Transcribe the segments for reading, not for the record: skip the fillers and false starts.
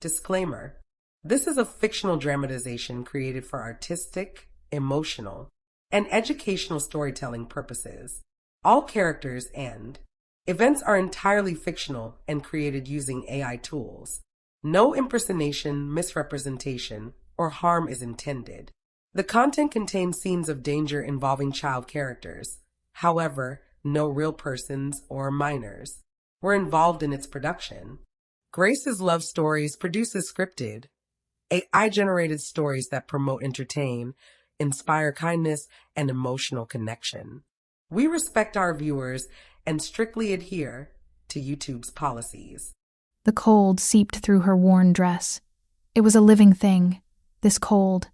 Disclaimer: this is a fictional dramatization created for artistic, emotional, and educational storytelling purposes. All characters and events are entirely fictional and created using AI tools. No impersonation, misrepresentation, or harm is intended. The content contains scenes of danger involving child characters. However, no real persons or minors were involved in its production. Grace's Love Stories produces scripted, AI-generated stories that promote, entertain, inspire kindness, and emotional connection. We respect our viewers and strictly adhere to YouTube's policies. The cold seeped through her worn dress. It was a living thing, this cold.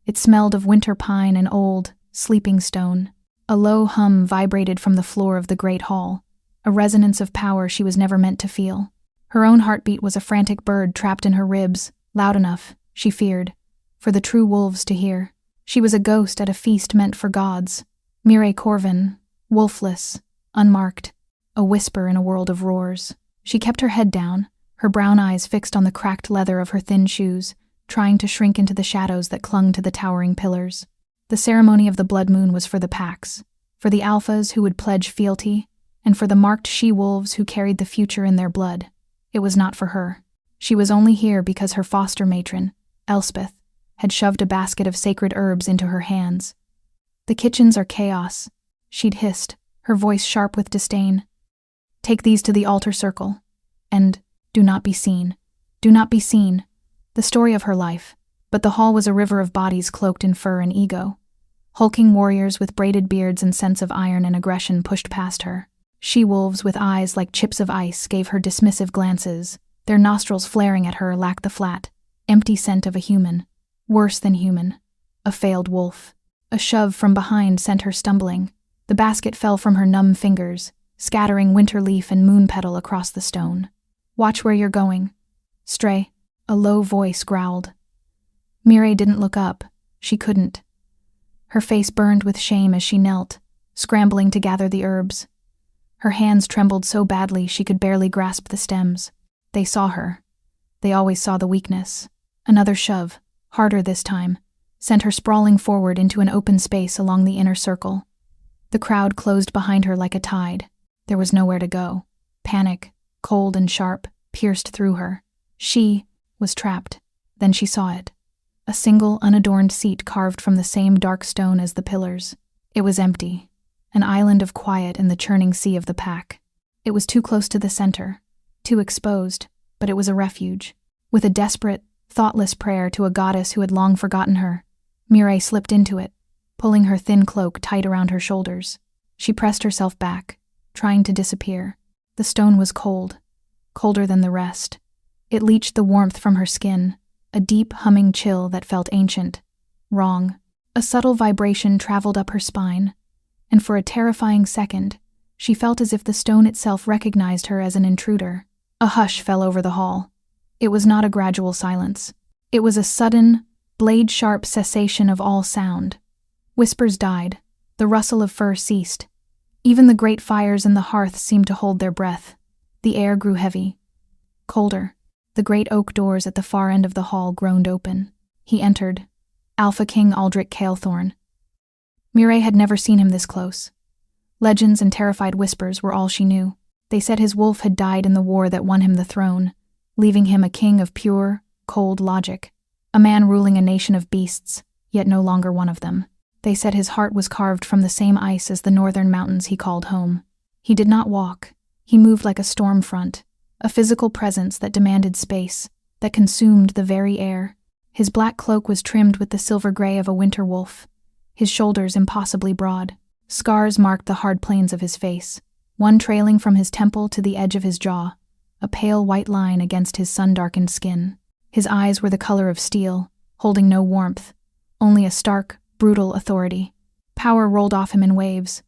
It smelled of winter pine and old, sleeping stone. A low hum vibrated from the floor of the great hall, a resonance of power she was never meant to feel. Her own heartbeat was a frantic bird trapped in her ribs, loud enough, she feared, for the true wolves to hear. She was a ghost at a feast meant for gods. Mireille Corvin, wolfless, unmarked, a whisper in a world of roars. She kept her head down, her brown eyes fixed on the cracked leather of her thin shoes, trying to shrink into the shadows that clung to the towering pillars. The ceremony of the blood moon was for the packs, for the alphas who would pledge fealty, and for the marked she-wolves who carried the future in their blood. It was not for her. She was only here because her foster matron, Elspeth, had shoved a basket of sacred herbs into her hands. "The kitchens are chaos," she'd hissed, her voice sharp with disdain. "Take these to the altar circle, and do not be seen. Do not be seen." The story of her life, but the hall was a river of bodies cloaked in fur and ego. Hulking warriors with braided beards and scents of iron and aggression pushed past her. She-wolves with eyes like chips of ice gave her dismissive glances, their nostrils flaring at her lacked the flat, empty scent of a human. Worse than human. A failed wolf. A shove from behind sent her stumbling. The basket fell from her numb fingers, scattering winter leaf and moon petal across the stone. "Watch where you're going. Stray," a low voice growled. Mireille didn't look up. She couldn't. Her face burned with shame as she knelt, scrambling to gather the herbs. Her hands trembled so badly she could barely grasp the stems. They saw her. They always saw the weakness. Another shove, harder this time, sent her sprawling forward into an open space along the inner circle. The crowd closed behind her like a tide. There was nowhere to go. Panic, cold and sharp, pierced through her. She was trapped. Then she saw it. A single, unadorned seat carved from the same dark stone as the pillars. It was empty. An island of quiet in the churning sea of the pack. It was too close to the center, too exposed, but it was a refuge. With a desperate, thoughtless prayer to a goddess who had long forgotten her, Mireille slipped into it, pulling her thin cloak tight around her shoulders. She pressed herself back, trying to disappear. The stone was cold, colder than the rest. It leached the warmth from her skin, a deep, humming chill that felt ancient, wrong. A subtle vibration traveled up her spine, and for a terrifying second, she felt as if the stone itself recognized her as an intruder. A hush fell over the hall. It was not a gradual silence. It was a sudden, blade-sharp cessation of all sound. Whispers died. The rustle of fur ceased. Even the great fires in the hearth seemed to hold their breath. The air grew heavy. Colder. The great oak doors at the far end of the hall groaned open. He entered. Alpha King Aldrich Calethorn. Mireille had never seen him this close. Legends and terrified whispers were all she knew. They said his wolf had died in the war that won him the throne, leaving him a king of pure, cold logic, a man ruling a nation of beasts, yet no longer one of them. They said his heart was carved from the same ice as the northern mountains he called home. He did not walk. He moved like a storm front, a physical presence that demanded space, that consumed the very air. His black cloak was trimmed with the silver gray of a winter wolf, his shoulders impossibly broad. Scars marked the hard planes of his face, one trailing from his temple to the edge of his jaw, a pale white line against his sun-darkened skin. His eyes were the color of steel, holding no warmth, only a stark, brutal authority. Power rolled off him in waves,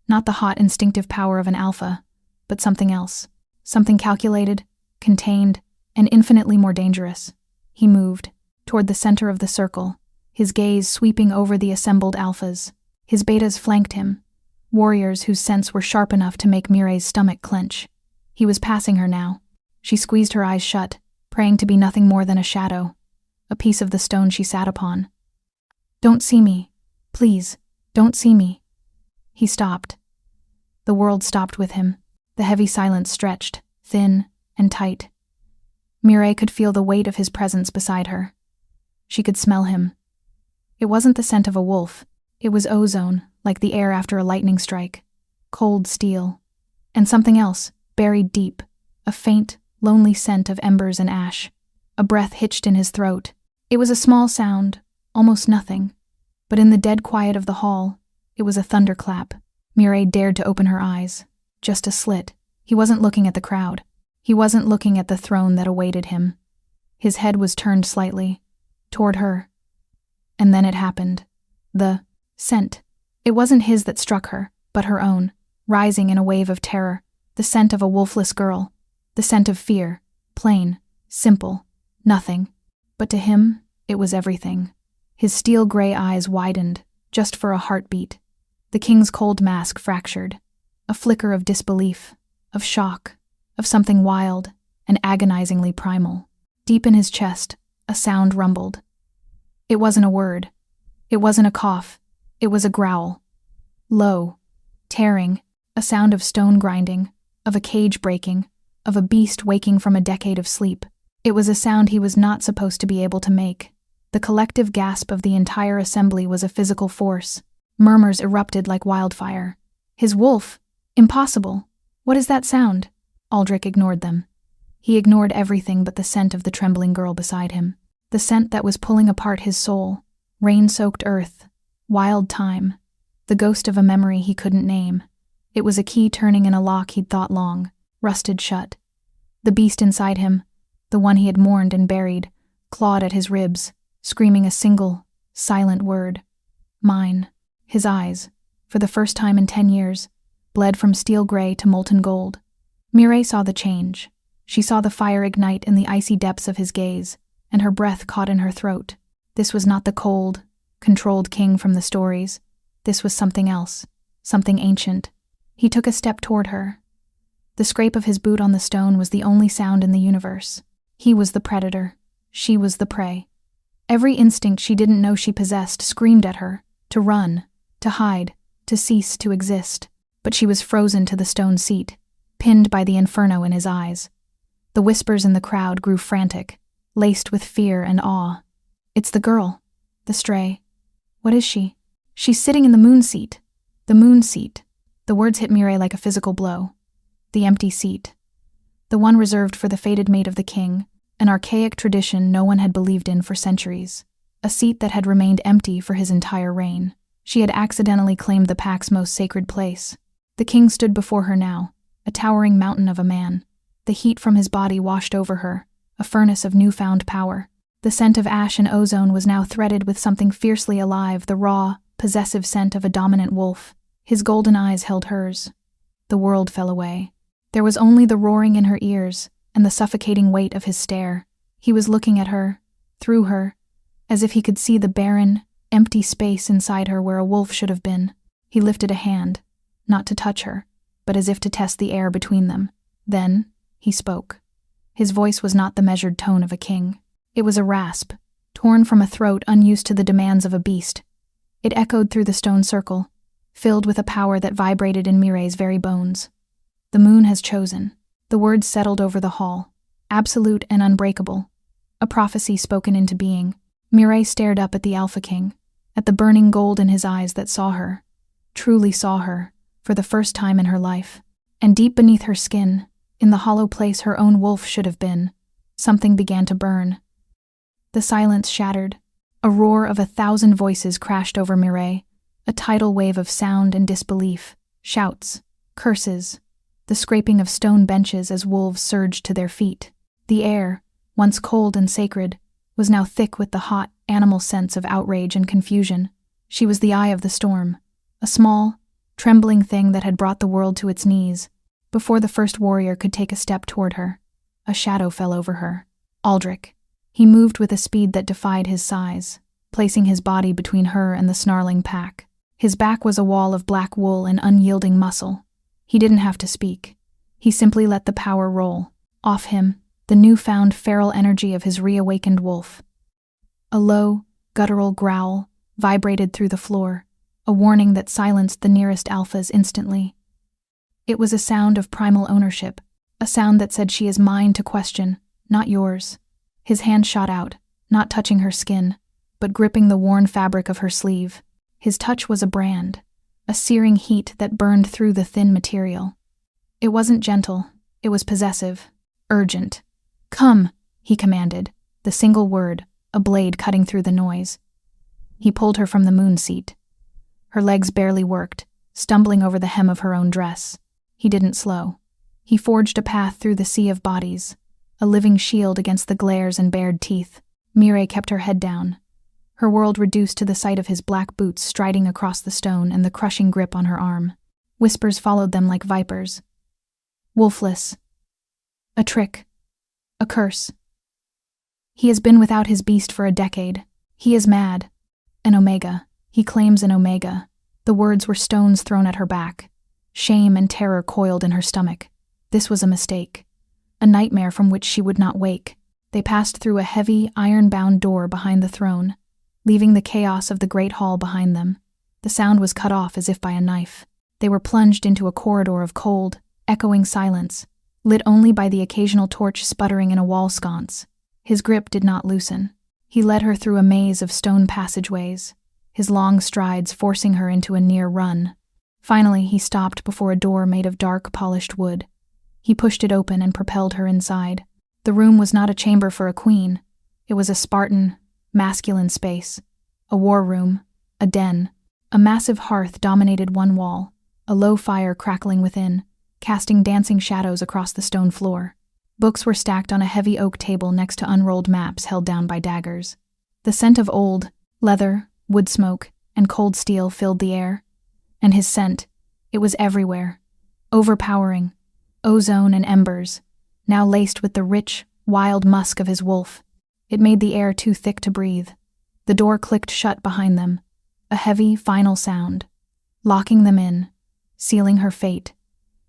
not the hot, instinctive power of an alpha, but something else, something calculated, contained, and infinitely more dangerous. He moved toward the center of the circle, his gaze sweeping over the assembled alphas. His betas flanked him, warriors whose scents were sharp enough to make Mireille's stomach clench. He was passing her now. She squeezed her eyes shut, praying to be nothing more than a shadow, a piece of the stone she sat upon. "Don't see me. Please, don't see me." He stopped. The world stopped with him. The heavy silence stretched, thin and tight. Mireille could feel the weight of his presence beside her. She could smell him. It wasn't the scent of a wolf. It was ozone, like the air after a lightning strike. Cold steel. And something else, buried deep. A faint, lonely scent of embers and ash. A breath hitched in his throat. It was a small sound, almost nothing. But in the dead quiet of the hall, it was a thunderclap. Mireille dared to open her eyes. Just a slit. He wasn't looking at the crowd. He wasn't looking at the throne that awaited him. His head was turned slightly, toward her. And then it happened. The scent. It wasn't his that struck her, but her own, rising in a wave of terror. The scent of a wolfless girl. The scent of fear. Plain, simple, nothing. But to him, it was everything. His steel-gray eyes widened, just for a heartbeat. The king's cold mask fractured. A flicker of disbelief, of shock, of something wild and agonizingly primal. Deep in his chest, a sound rumbled. It wasn't a word. It wasn't a cough. It was a growl. Low, tearing, a sound of stone grinding, of a cage breaking, of a beast waking from a decade of sleep. It was a sound he was not supposed to be able to make. The collective gasp of the entire assembly was a physical force. Murmurs erupted like wildfire. His wolf? Impossible. What is that sound? Aldrich ignored them. He ignored everything but the scent of the trembling girl beside him. The scent that was pulling apart his soul. Rain-soaked earth. Wild time. The ghost of a memory he couldn't name. It was a key turning in a lock he'd thought long, rusted shut. The beast inside him, the one he had mourned and buried, clawed at his ribs, screaming a single, silent word. Mine. His eyes, for the first time in 10 years, bled from steel gray to molten gold. Mireille saw the change. She saw the fire ignite in the icy depths of his gaze, and her breath caught in her throat. This was not the cold, controlled king from the stories. This was something else, something ancient. He took a step toward her. The scrape of his boot on the stone was the only sound in the universe. He was the predator. She was the prey. Every instinct she didn't know she possessed screamed at her, to run, to hide, to cease to exist. But she was frozen to the stone seat, pinned by the inferno in his eyes. The whispers in the crowd grew frantic, laced with fear and awe. It's the girl, the stray. What is she? She's sitting in the moon seat. The moon seat. The words hit Mireille like a physical blow. The empty seat. The one reserved for the fated mate of the king, an archaic tradition no one had believed in for centuries. A seat that had remained empty for his entire reign. She had accidentally claimed the pack's most sacred place. The king stood before her now, a towering mountain of a man. The heat from his body washed over her, a furnace of newfound power. The scent of ash and ozone was now threaded with something fiercely alive, the raw, possessive scent of a dominant wolf. His golden eyes held hers. The world fell away. There was only the roaring in her ears and the suffocating weight of his stare. He was looking at her, through her, as if he could see the barren, empty space inside her where a wolf should have been. He lifted a hand, not to touch her, but as if to test the air between them. Then, he spoke. His voice was not the measured tone of a king. It was a rasp, torn from a throat unused to the demands of a beast. It echoed through the stone circle, filled with a power that vibrated in Mireille's very bones. The moon has chosen. The words settled over the hall, absolute and unbreakable. A prophecy spoken into being. Mireille stared up at the Alpha King, at the burning gold in his eyes that saw her, truly saw her, for the first time in her life. And deep beneath her skin, in the hollow place her own wolf should have been, something began to burn. The silence shattered. A roar of 1,000 voices crashed over Mireille, a tidal wave of sound and disbelief, shouts, curses, the scraping of stone benches as wolves surged to their feet. The air, once cold and sacred, was now thick with the hot, animal sense of outrage and confusion. She was the eye of the storm, a small, trembling thing that had brought the world to its knees. Before the first warrior could take a step toward her, a shadow fell over her. Aldrich. He moved with a speed that defied his size, placing his body between her and the snarling pack. His back was a wall of black wool and unyielding muscle. He didn't have to speak. He simply let the power roll, off him, the newfound feral energy of his reawakened wolf. A low, guttural growl vibrated through the floor, a warning that silenced the nearest alphas instantly. It was a sound of primal ownership, a sound that said she is mine to question, not yours. His hand shot out, not touching her skin, but gripping the worn fabric of her sleeve. His touch was a brand, a searing heat that burned through the thin material. It wasn't gentle, it was possessive, urgent. "Come," he commanded, the single word, a blade cutting through the noise. He pulled her from the moon seat. Her legs barely worked, stumbling over the hem of her own dress. He didn't slow. He forged a path through the sea of bodies, a living shield against the glares and bared teeth. Mireille kept her head down, her world reduced to the sight of his black boots striding across the stone and the crushing grip on her arm. Whispers followed them like vipers. Wolfless. A trick. A curse. He has been without his beast for a decade. He is mad. An omega. He claims an omega. The words were stones thrown at her back. Shame and terror coiled in her stomach. This was a mistake. A nightmare from which she would not wake. They passed through a heavy, iron-bound door behind the throne, leaving the chaos of the great hall behind them. The sound was cut off as if by a knife. They were plunged into a corridor of cold, echoing silence, lit only by the occasional torch sputtering in a wall sconce. His grip did not loosen. He led her through a maze of stone passageways, his long strides forcing her into a near run. Finally, he stopped before a door made of dark, polished wood. He pushed it open and propelled her inside. The room was not a chamber for a queen. It was a Spartan, masculine space. A war room, a den. A massive hearth dominated one wall, a low fire crackling within, casting dancing shadows across the stone floor. Books were stacked on a heavy oak table next to unrolled maps held down by daggers. The scent of old, leather, wood smoke, and cold steel filled the air. And his scent, it was everywhere, overpowering, ozone and embers, now laced with the rich, wild musk of his wolf. It made the air too thick to breathe. The door clicked shut behind them, a heavy, final sound, locking them in, sealing her fate.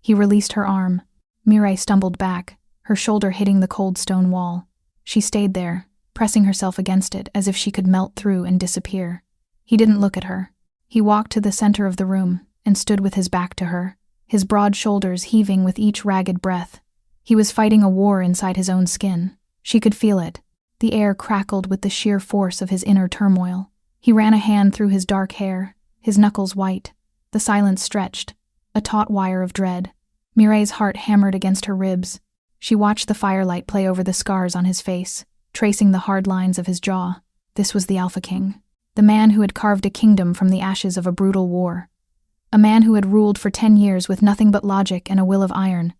He released her arm. Mireille stumbled back, her shoulder hitting the cold stone wall. She stayed there, pressing herself against it as if she could melt through and disappear. He didn't look at her. He walked to the center of the room and stood with his back to her, his broad shoulders heaving with each ragged breath. He was fighting a war inside his own skin. She could feel it. The air crackled with the sheer force of his inner turmoil. He ran a hand through his dark hair, his knuckles white. The silence stretched, a taut wire of dread. Mireille's heart hammered against her ribs. She watched the firelight play over the scars on his face, tracing the hard lines of his jaw. This was the Alpha King, the man who had carved a kingdom from the ashes of a brutal war. A man who had ruled for 10 years with nothing but logic and a will of iron.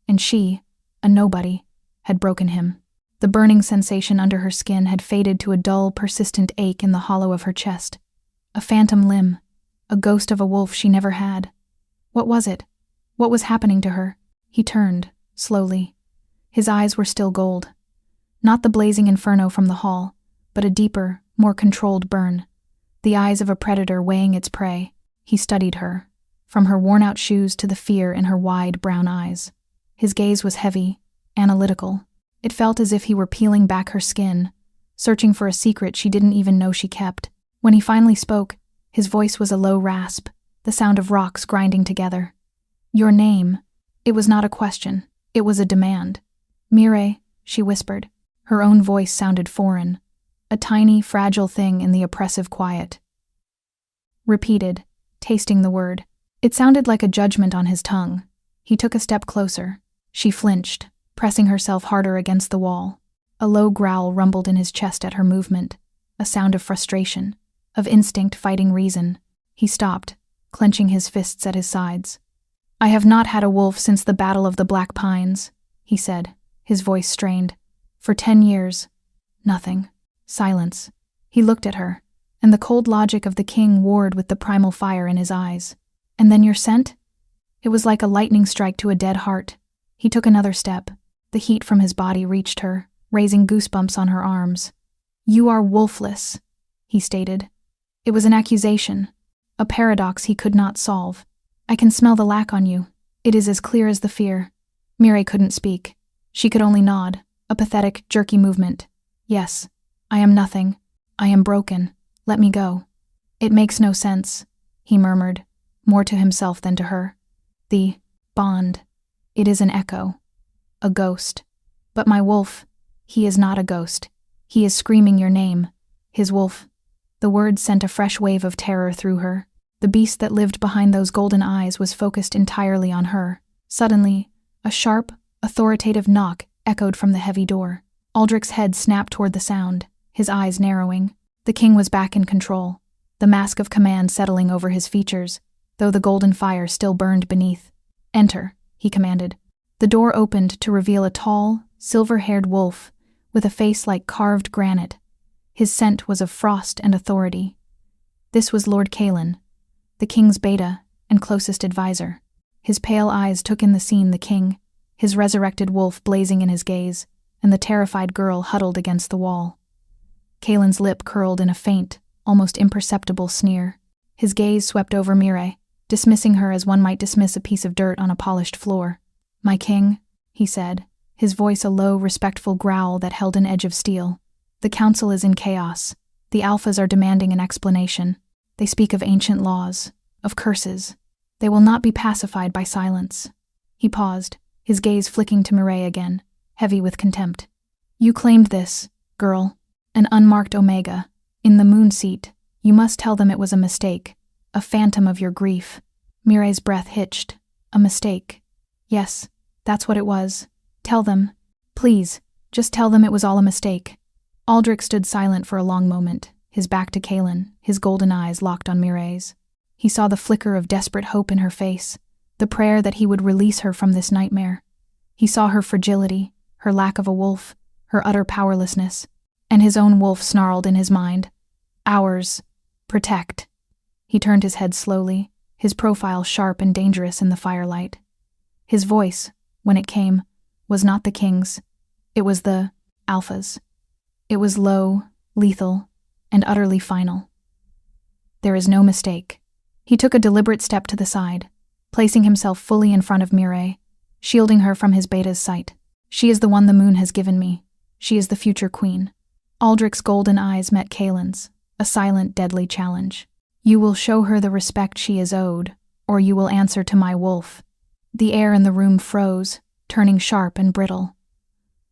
And she, a nobody, had broken him. The burning sensation under her skin had faded to a dull, persistent ache in the hollow of her chest. A phantom limb, a ghost of a wolf she never had. What was it? What was happening to her? He turned, slowly. His eyes were still gold. Not the blazing inferno from the hall, but a deeper, more controlled burn. The eyes of a predator weighing its prey. He studied her, from her worn-out shoes to the fear in her wide brown eyes. His gaze was heavy, analytical. It felt as if he were peeling back her skin, searching for a secret she didn't even know she kept. When he finally spoke, his voice was a low rasp, the sound of rocks grinding together. "Your name." It was not a question, it was a demand. "Mireille," she whispered. Her own voice sounded foreign, a tiny, fragile thing in the oppressive quiet. Repeated, tasting the word. It sounded like a judgment on his tongue. He took a step closer. She flinched, pressing herself harder against the wall. A low growl rumbled in his chest at her movement, a sound of frustration, of instinct fighting reason. He stopped, clenching his fists at his sides. "I have not had a wolf since the Battle of the Black Pines," he said, his voice strained. "For 10 years. Nothing. Silence." He looked at her, and the cold logic of the king warred with the primal fire in his eyes. "And then your scent?" It was like a lightning strike to a dead heart. He took another step. The heat from his body reached her, raising goosebumps on her arms. "You are wolfless," he stated. It was an accusation, a paradox he could not solve. "I can smell the lack on you. It is as clear as the fear." Mireille couldn't speak. She could only nod, a pathetic, jerky movement. Yes, I am nothing. I am broken. Let me go. It makes no sense, he murmured, more to himself than to her. The bond. It is an echo. A ghost. But my wolf, he is not a ghost. He is screaming your name. His wolf. The words sent a fresh wave of terror through her. The beast that lived behind those golden eyes was focused entirely on her. Suddenly, a sharp, authoritative knock echoed from the heavy door. Aldrich's head snapped toward the sound, his eyes narrowing. The king was back in control, the mask of command settling over his features, though the golden fire still burned beneath. Enter, he commanded. The door opened to reveal a tall, silver-haired wolf with a face like carved granite. His scent was of frost and authority. This was Lord Kalin, the king's beta and closest advisor. His pale eyes took in the scene, the king, his resurrected wolf blazing in his gaze, and the terrified girl huddled against the wall. Kalin's lip curled in a faint, almost imperceptible sneer. His gaze swept over Mireille, dismissing her as one might dismiss a piece of dirt on a polished floor. "My king," he said, his voice a low, respectful growl that held an edge of steel. "The council is in chaos. The alphas are demanding an explanation. They speak of ancient laws, of curses. They will not be pacified by silence." He paused, his gaze flicking to Mireille again, heavy with contempt. "You claimed this, girl, an unmarked omega. In the moon seat, you must tell them it was a mistake, a phantom of your grief." Mireille's breath hitched. "A mistake. Yes, that's what it was. Tell them. Please, just tell them it was all a mistake." Aldrich stood silent for a long moment, his back to Kalin, his golden eyes locked on Mireille's. He saw the flicker of desperate hope in her face, the prayer that he would release her from this nightmare. He saw her fragility, her lack of a wolf, her utter powerlessness, and his own wolf snarled in his mind. "Ours. Protect." He turned his head slowly, his profile sharp and dangerous in the firelight. His voice, when it came, was not the king's. It was the alpha's. It was low, lethal, and utterly final. "There is no mistake." He took a deliberate step to the side, placing himself fully in front of Mireille, shielding her from his beta's sight. "She is the one the moon has given me. She is the future queen." Aldrich's golden eyes met Kalin's, a silent, deadly challenge. "You will show her the respect she is owed, or you will answer to my wolf." The air in the room froze, turning sharp and brittle.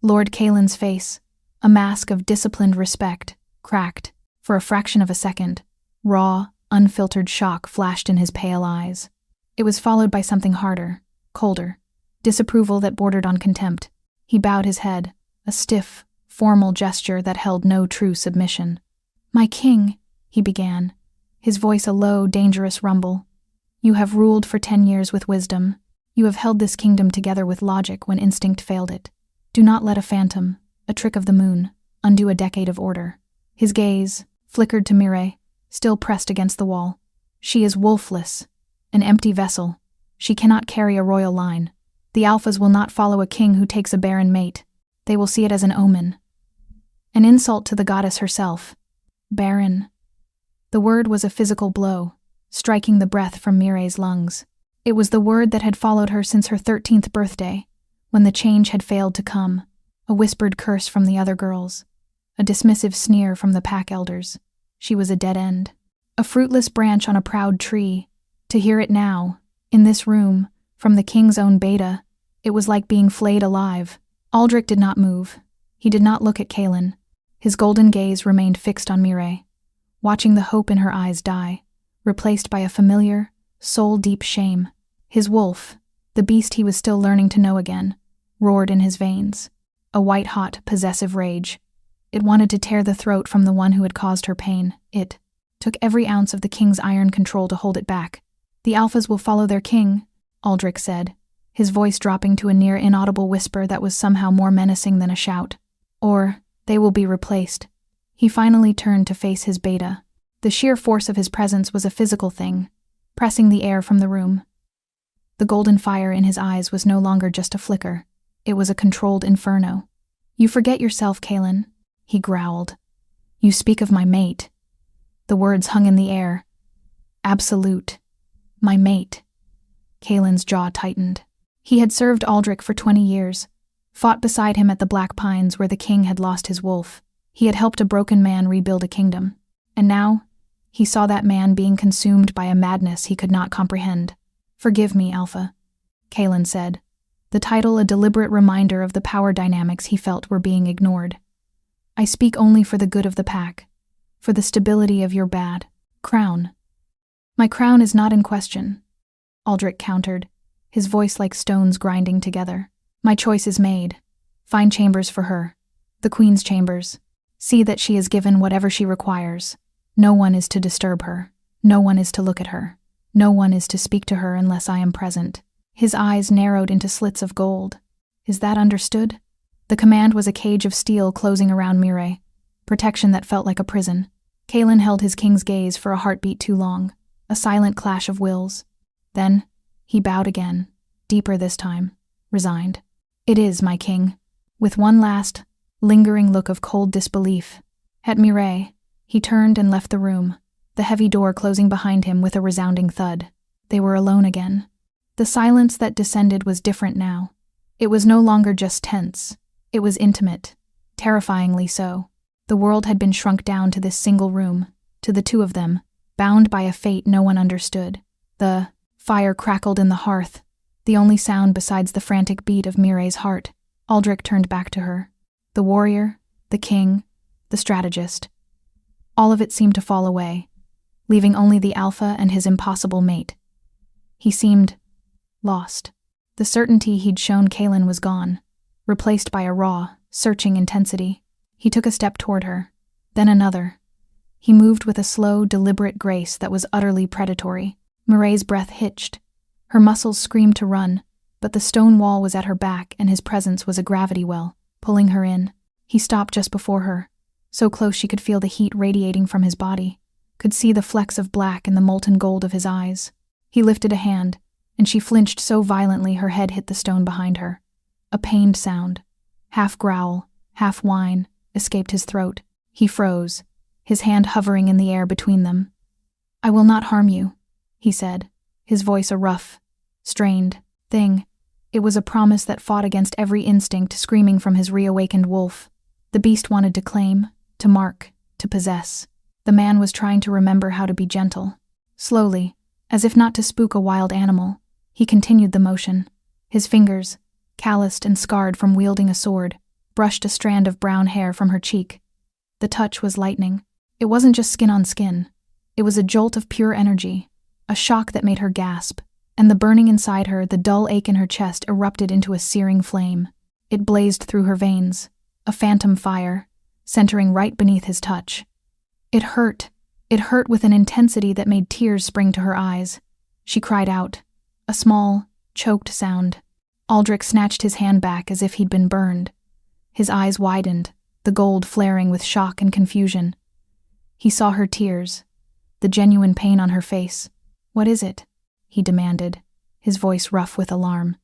Lord Kalin's face, a mask of disciplined respect, cracked. For a fraction of a second, raw, unfiltered shock flashed in his pale eyes. It was followed by something harder, colder, disapproval that bordered on contempt. He bowed his head, a stiff, formal gesture that held no true submission. "My king," he began, his voice a low, dangerous rumble. "You have ruled for 10 years with wisdom. You have held this kingdom together with logic when instinct failed it. Do not let a phantom, a trick of the moon, undo a decade of order." His gaze flickered to Mireille, still pressed against the wall. "She is wolfless, an empty vessel. She cannot carry a royal line. The alphas will not follow a king who takes a barren mate. They will see it as an omen. An insult to the goddess herself. Barren." The word was a physical blow, striking the breath from Mireille's lungs. It was the word that had followed her since her 13th birthday, when the change had failed to come, a whispered curse from the other girls, a dismissive sneer from the pack elders. She was a dead end, a fruitless branch on a proud tree. To hear it now, in this room, from the king's own beta, it was like being flayed alive. Aldrich did not move. He did not look at Kalin. His golden gaze remained fixed on Mireille, watching the hope in her eyes die, replaced by a familiar, soul-deep shame. His wolf, the beast he was still learning to know again, roared in his veins, a white-hot, possessive rage. It wanted to tear the throat from the one who had caused her pain. It took every ounce of the king's iron control to hold it back. "The alphas will follow their king," Aldrich said, his voice dropping to a near inaudible whisper that was somehow more menacing than a shout. "Or they will be replaced." He finally turned to face his beta. The sheer force of his presence was a physical thing, pressing the air from the room. The golden fire in his eyes was no longer just a flicker. It was a controlled inferno. "You forget yourself, Kalin," he growled. "You speak of my mate." The words hung in the air. Absolute. My mate. Kalin's jaw tightened. He had served Aldrich for 20 years, fought beside him at the Black Pines where the king had lost his wolf. He had helped a broken man rebuild a kingdom. And now, he saw that man being consumed by a madness he could not comprehend. "Forgive me, Alpha," Kaelin said, the title a deliberate reminder of the power dynamics he felt were being ignored. "I speak only for the good of the pack, for the stability of your bad crown." "My crown is not in question," Aldrich countered, his voice like stones grinding together. "My choice is made. Find chambers for her, the Queen's chambers. See that she is given whatever she requires. No one is to disturb her. No one is to look at her. No one is to speak to her unless I am present." His eyes narrowed into slits of gold. "Is that understood?" The command was a cage of steel closing around Mireille, protection that felt like a prison. Kaelin held his king's gaze for a heartbeat too long, a silent clash of wills. Then, he bowed again, deeper this time, resigned. "It is, my king," with one last, lingering look of cold disbelief. At Mireille, he turned and left the room, the heavy door closing behind him with a resounding thud. They were alone again. The silence that descended was different now. It was no longer just tense. It was intimate, terrifyingly so. The world had been shrunk down to this single room, to the two of them, bound by a fate no one understood. The fire crackled in the hearth, the only sound besides the frantic beat of Mireille's heart. Aldrich turned back to her. The warrior, the king, the strategist. All of it seemed to fall away, leaving only the Alpha and his impossible mate. He seemed lost. The certainty he'd shown Kaelin was gone, replaced by a raw, searching intensity. He took a step toward her, then another. He moved with a slow, deliberate grace that was utterly predatory. Mireille's breath hitched. Her muscles screamed to run, but the stone wall was at her back and his presence was a gravity well, pulling her in. He stopped just before her, so close she could feel the heat radiating from his body, could see the flecks of black in the molten gold of his eyes. He lifted a hand, and she flinched so violently her head hit the stone behind her. A pained sound, half growl, half whine, escaped his throat. He froze, his hand hovering in the air between them. "I will not harm you," he said, his voice a rough, strained thing. It was a promise that fought against every instinct screaming from his reawakened wolf. The beast wanted to claim, to mark, to possess. The man was trying to remember how to be gentle. Slowly, as if not to spook a wild animal, he continued the motion. His fingers, calloused and scarred from wielding a sword, brushed a strand of brown hair from her cheek. The touch was lightning. It wasn't just skin on skin. It was a jolt of pure energy, a shock that made her gasp, and the burning inside her, the dull ache in her chest erupted into a searing flame. It blazed through her veins, a phantom fire, centering right beneath his touch. It hurt. It hurt with an intensity that made tears spring to her eyes. She cried out, a small, choked sound. Aldrich snatched his hand back as if he'd been burned. His eyes widened, the gold flaring with shock and confusion. He saw her tears, the genuine pain on her face. "What is it?" he demanded, his voice rough with alarm.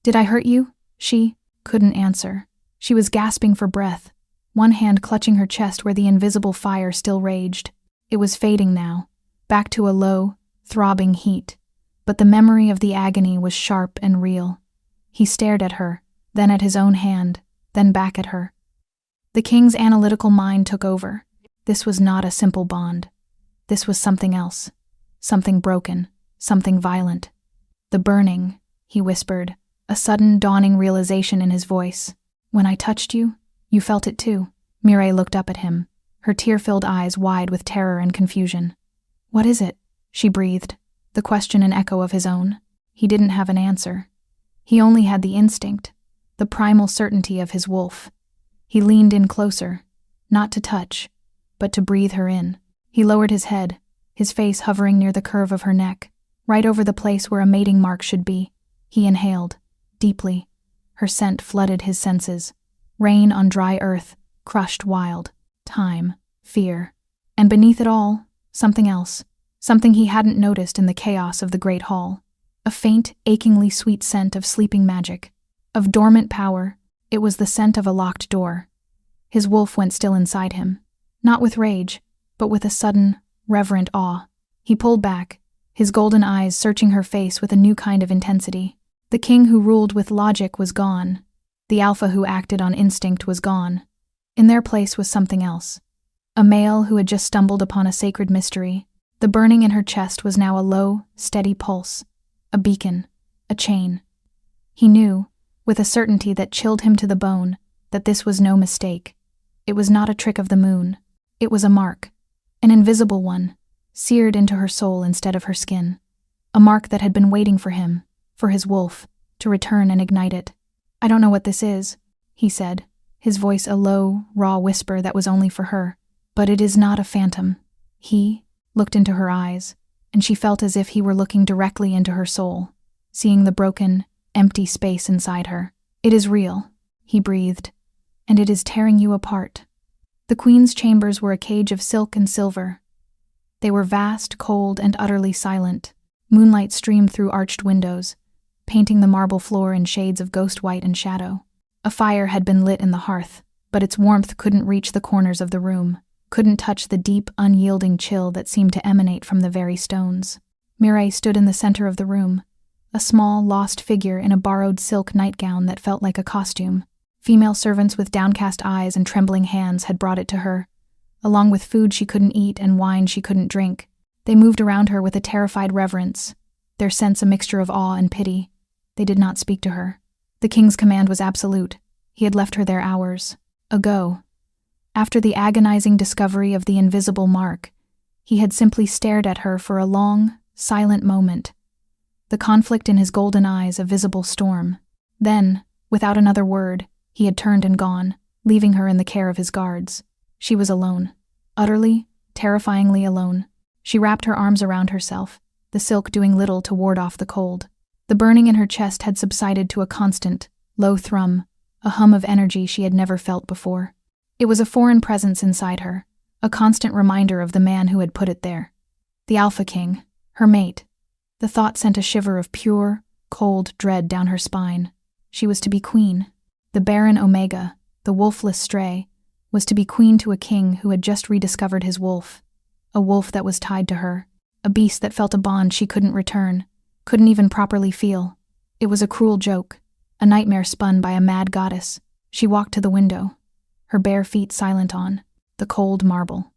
"Did I hurt you?" She couldn't answer. She was gasping for breath, one hand clutching her chest where the invisible fire still raged. It was fading now, back to a low, throbbing heat, but the memory of the agony was sharp and real. He stared at her, then at his own hand, then back at her. The king's analytical mind took over. This was not a simple bond. This was something else, something broken, something violent. "The burning," he whispered, a sudden dawning realization in his voice. "When I touched you, you felt it too." Mireille looked up at him, her tear-filled eyes wide with terror and confusion. "What is it?" she breathed, the question an echo of his own. He didn't have an answer. He only had the instinct, the primal certainty of his wolf. He leaned in closer, not to touch, but to breathe her in. He lowered his head, his face hovering near the curve of her neck, right over the place where a mating mark should be. He inhaled, deeply. Her scent flooded his senses. Rain on dry earth, crushed wild. Time, fear. And beneath it all, something else. Something he hadn't noticed in the chaos of the great hall. A faint, achingly sweet scent of sleeping magic. Of dormant power. It was the scent of a locked door. His wolf went still inside him. Not with rage, but with a sudden, reverent awe. He pulled back, his golden eyes searching her face with a new kind of intensity. The king who ruled with logic was gone. The alpha who acted on instinct was gone. In their place was something else. A male who had just stumbled upon a sacred mystery. The burning in her chest was now a low, steady pulse, a beacon, a chain. He knew, with a certainty that chilled him to the bone, that this was no mistake. It was not a trick of the moon. It was a mark, an invisible one, seared into her soul instead of her skin. A mark that had been waiting for him, for his wolf, to return and ignite it. "I don't know what this is," he said, his voice a low, raw whisper that was only for her. "But it is not a phantom." He looked into her eyes, and she felt as if he were looking directly into her soul, seeing the broken, empty space inside her. "It is real," he breathed, "and it is tearing you apart." The queen's chambers were a cage of silk and silver. They were vast, cold, and utterly silent. Moonlight streamed through arched windows, painting the marble floor in shades of ghost white and shadow. A fire had been lit in the hearth, but its warmth couldn't reach the corners of the room, couldn't touch the deep, unyielding chill that seemed to emanate from the very stones. Mireille stood in the center of the room, a small, lost figure in a borrowed silk nightgown that felt like a costume. Female servants with downcast eyes and trembling hands had brought it to her, along with food she couldn't eat and wine she couldn't drink. They moved around her with a terrified reverence, their sense a mixture of awe and pity. They did not speak to her. The king's command was absolute. He had left her there hours ago. After the agonizing discovery of the invisible mark, he had simply stared at her for a long, silent moment, the conflict in his golden eyes a visible storm. Then, without another word, he had turned and gone, leaving her in the care of his guards. She was alone, utterly, terrifyingly alone. She wrapped her arms around herself, the silk doing little to ward off the cold. The burning in her chest had subsided to a constant, low thrum, a hum of energy she had never felt before. It was a foreign presence inside her, a constant reminder of the man who had put it there. The Alpha King, her mate. The thought sent a shiver of pure, cold dread down her spine. She was to be queen. The Baron Omega, the wolfless stray, was to be queen to a king who had just rediscovered his wolf. A wolf that was tied to her, a beast that felt a bond she couldn't return, couldn't even properly feel. It was a cruel joke, a nightmare spun by a mad goddess. She walked to the window, her bare feet silent on the cold marble.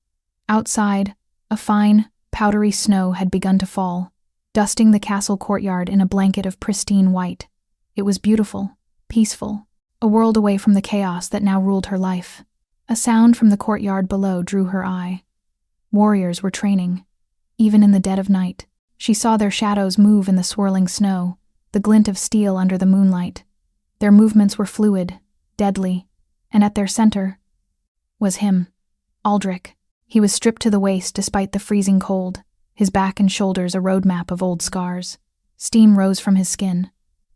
Outside, a fine, powdery snow had begun to fall, dusting the castle courtyard in a blanket of pristine white. It was beautiful, peaceful, a world away from the chaos that now ruled her life. A sound from the courtyard below drew her eye. Warriors were training, even in the dead of night. She saw their shadows move in the swirling snow, the glint of steel under the moonlight. Their movements were fluid, deadly, and at their center was him, Aldrich. He was stripped to the waist despite the freezing cold, his back and shoulders a roadmap of old scars. Steam rose from his skin.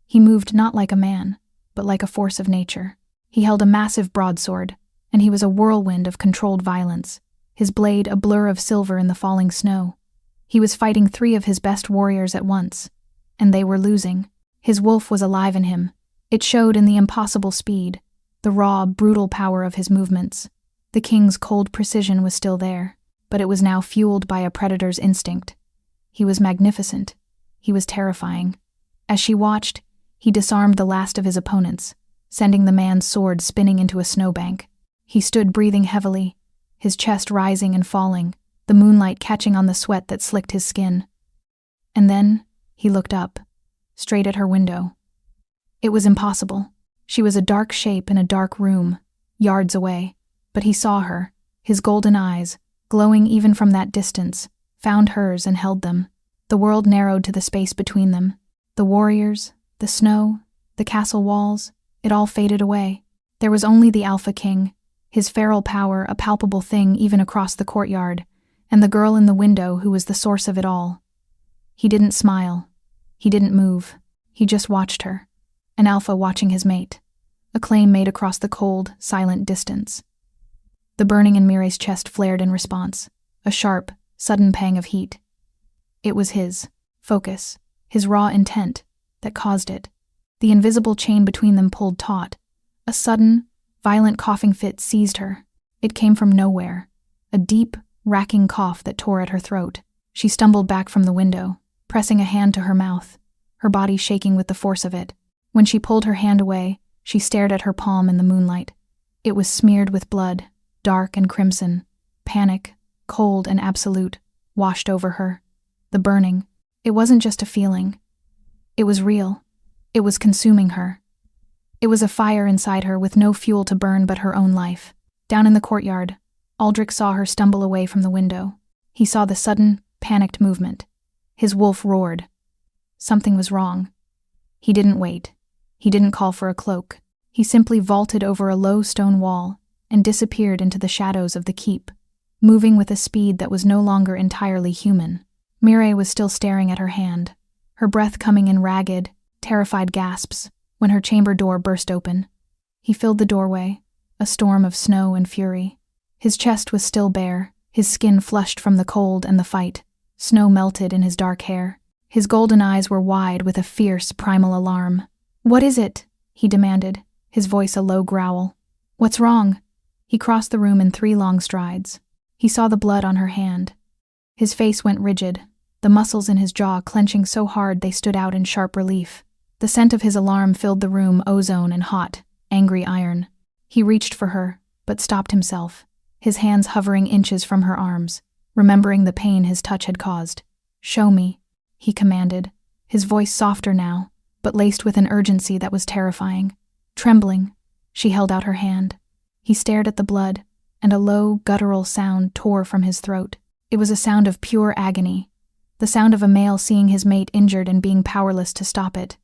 He moved not like a man, but like a force of nature. He held a massive broadsword, and he was a whirlwind of controlled violence, his blade a blur of silver in the falling snow. He was fighting 3 of his best warriors at once, and they were losing. His wolf was alive in him. It showed in the impossible speed, the raw, brutal power of his movements. The king's cold precision was still there, but it was now fueled by a predator's instinct. He was magnificent. He was terrifying. As she watched, he disarmed the last of his opponents, sending the man's sword spinning into a snowbank. He stood breathing heavily, his chest rising and falling, the moonlight catching on the sweat that slicked his skin. And then he looked up, straight at her window. It was impossible. She was a dark shape in a dark room, yards away. But he saw her, his golden eyes, glowing even from that distance, found hers and held them. The world narrowed to the space between them. The warriors, the snow, the castle walls, it all faded away. There was only the Alpha King, his feral power a palpable thing even across the courtyard, and the girl in the window who was the source of it all. He didn't smile. He didn't move. He just watched her. An alpha watching his mate. A claim made across the cold, silent distance. The burning in Mireille's chest flared in response, a sharp, sudden pang of heat. It was his focus, his raw intent, that caused it. The invisible chain between them pulled taut. A sudden, violent coughing fit seized her. It came from nowhere, a deep, racking cough that tore at her throat. She stumbled back from the window, pressing a hand to her mouth, her body shaking with the force of it. When she pulled her hand away, She stared at her palm in the moonlight. It was smeared with blood, dark and crimson. Panic, cold and absolute, washed over her. The burning. It wasn't just a feeling. It was real. It was consuming her. It was a fire inside her with no fuel to burn but her own life. Down in the courtyard, Aldrich saw her stumble away from the window. He saw the sudden, panicked movement. His wolf roared. Something was wrong. He didn't wait. He didn't call for a cloak. He simply vaulted over a low stone wall and disappeared into the shadows of the keep, moving with a speed that was no longer entirely human. Mireille was still staring at her hand, her breath coming in ragged, terrified gasps, when her chamber door burst open. He filled the doorway, a storm of snow and fury. His chest was still bare, his skin flushed from the cold and the fight. Snow melted in his dark hair. His golden eyes were wide with a fierce, primal alarm. "What is it?" he demanded, his voice a low growl. "What's wrong?" He crossed the room in 3 long strides. He saw the blood on her hand. His face went rigid, the muscles in his jaw clenching so hard they stood out in sharp relief. The scent of his alarm filled the room, ozone and hot, angry iron. He reached for her, but stopped himself, his hands hovering inches from her arms, remembering the pain his touch had caused. "Show me," he commanded, his voice softer now, but laced with an urgency that was terrifying. Trembling, she held out her hand. He stared at the blood, and a low, guttural sound tore from his throat. It was a sound of pure agony, the sound of a male seeing his mate injured and being powerless to stop it.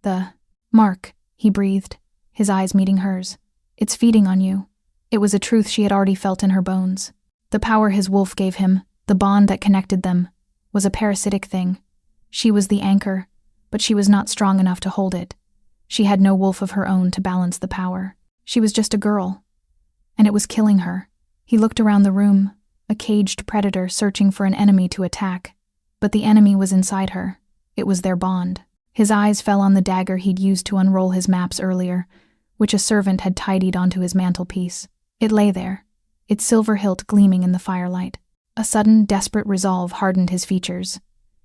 "The mark," he breathed, his eyes meeting hers. "It's feeding on you." It was a truth she had already felt in her bones. The power his wolf gave him, the bond that connected them, was a parasitic thing. She was the anchor, but she was not strong enough to hold it. She had no wolf of her own to balance the power. She was just a girl, and it was killing her. He looked around the room, a caged predator searching for an enemy to attack. But the enemy was inside her. It was their bond. His eyes fell on the dagger he'd used to unroll his maps earlier, which a servant had tidied onto his mantelpiece. It lay there, its silver hilt gleaming in the firelight. A sudden, desperate resolve hardened his features.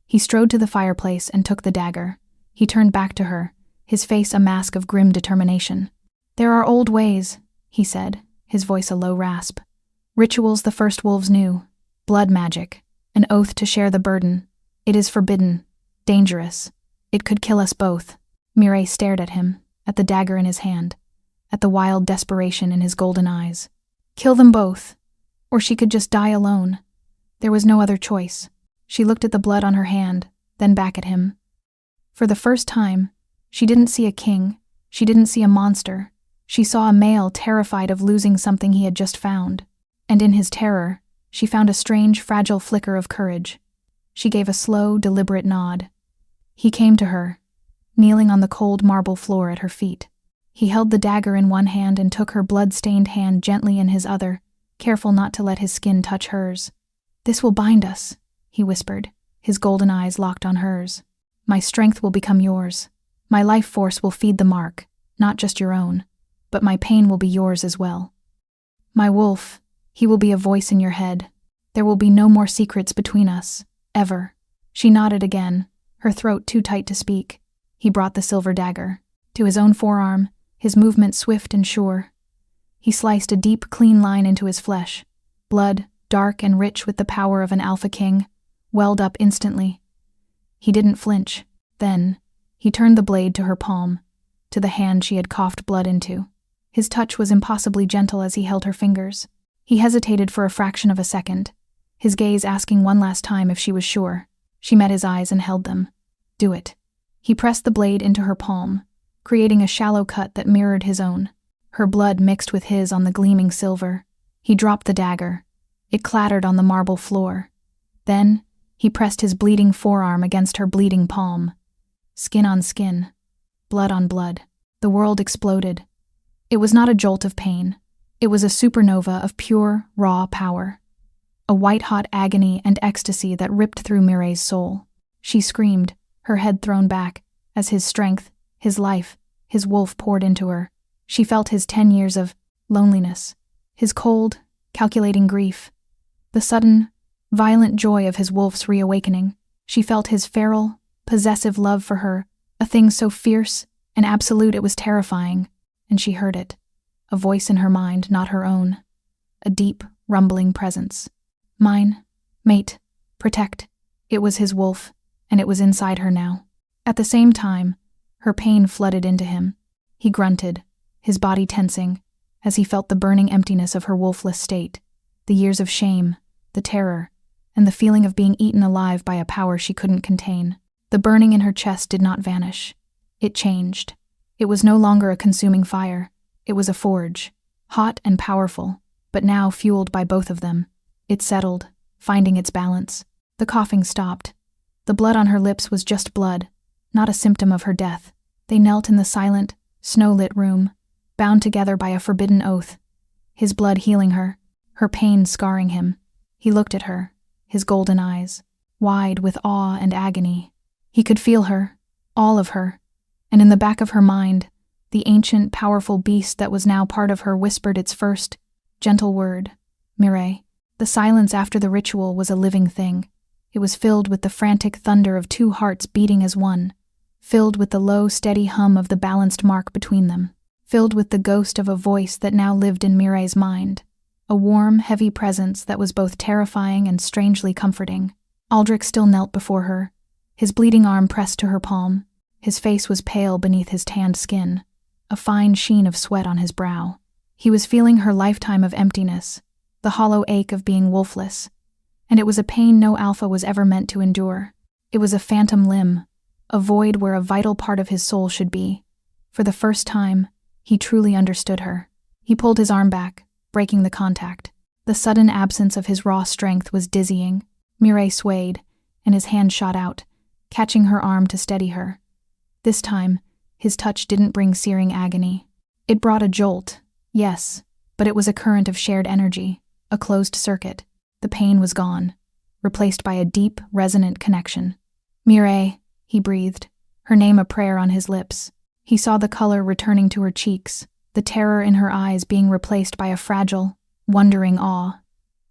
He strode to the fireplace and took the dagger. He turned back to her, his face a mask of grim determination. "There are old ways," he said, his voice a low rasp. "Rituals the first wolves knew. Blood magic. An oath to share the burden. It is forbidden. Dangerous. It could kill us both." Mireille stared at him, at the dagger in his hand, at the wild desperation in his golden eyes. Kill them both, or she could just die alone. There was no other choice. She looked at the blood on her hand, then back at him. For the first time, she didn't see a king. She didn't see a monster. She saw a male terrified of losing something he had just found. And in his terror, she found a strange, fragile flicker of courage. She gave a slow, deliberate nod. He came to her, kneeling on the cold marble floor at her feet. He held the dagger in one hand and took her blood-stained hand gently in his other, careful not to let his skin touch hers. "This will bind us," he whispered, his golden eyes locked on hers. "My strength will become yours. My life force will feed the mark, not just your own, but my pain will be yours as well. My wolf, he will be a voice in your head. There will be no more secrets between us, ever." She nodded again, her throat too tight to speak. He brought the silver dagger to his own forearm, his movement swift and sure. He sliced a deep, clean line into his flesh. Blood, dark and rich with the power of an alpha king, welled up instantly. He didn't flinch. Then, he turned the blade to her palm, to the hand she had coughed blood into. His touch was impossibly gentle as he held her fingers. He hesitated for a fraction of a second, his gaze asking one last time if she was sure. She met his eyes and held them. "Do it." He pressed the blade into her palm, creating a shallow cut that mirrored his own. Her blood mixed with his on the gleaming silver. He dropped the dagger. It clattered on the marble floor. Then, he pressed his bleeding forearm against her bleeding palm. Skin on skin. Blood on blood. The world exploded. It was not a jolt of pain. It was a supernova of pure, raw power. A white-hot agony and ecstasy that ripped through Mireille's soul. She screamed, her head thrown back, as his strength, his life, his wolf poured into her. She felt his 10 years of loneliness, his cold, calculating grief, the sudden, violent joy of his wolf's reawakening. She felt his feral, possessive love for her, a thing so fierce and absolute it was terrifying. and she heard it. A voice in her mind, not her own. A deep, rumbling presence. Mine. Mate. Protect. It was his wolf, and it was inside her now. At the same time, her pain flooded into him. He grunted, his body tensing, as he felt the burning emptiness of her wolfless state, the years of shame, the terror, and the feeling of being eaten alive by a power she couldn't contain. The burning in her chest did not vanish. It changed. It was no longer a consuming fire. It was a forge, hot and powerful, but now fueled by both of them. It settled, finding its balance. The coughing stopped. The blood on her lips was just blood, not a symptom of her death. They knelt in the silent, snow-lit room, bound together by a forbidden oath, his blood healing her, her pain scarring him. He looked at her, his golden eyes, wide with awe and agony. He could feel her, all of her, and in the back of her mind, the ancient, powerful beast that was now part of her whispered its first, gentle word, Mireille. The silence after the ritual was a living thing. It was filled with the frantic thunder of two hearts beating as one, filled with the low, steady hum of the balanced mark between them, filled with the ghost of a voice that now lived in Mireille's mind, a warm, heavy presence that was both terrifying and strangely comforting. Aldrich still knelt before her, his bleeding arm pressed to her palm. His face was pale beneath his tanned skin, a fine sheen of sweat on his brow. He was feeling her lifetime of emptiness, the hollow ache of being wolfless, and it was a pain no alpha was ever meant to endure. It was a phantom limb, a void where a vital part of his soul should be. For the first time, he truly understood her. He pulled his arm back, breaking the contact. The sudden absence of his raw strength was dizzying. Mireille swayed, and his hand shot out, catching her arm to steady her. This time, his touch didn't bring searing agony. It brought a jolt, yes, but it was a current of shared energy, a closed circuit. The pain was gone, replaced by a deep, resonant connection. Mireille, he breathed, her name a prayer on his lips. He saw the color returning to her cheeks, the terror in her eyes being replaced by a fragile, wondering awe.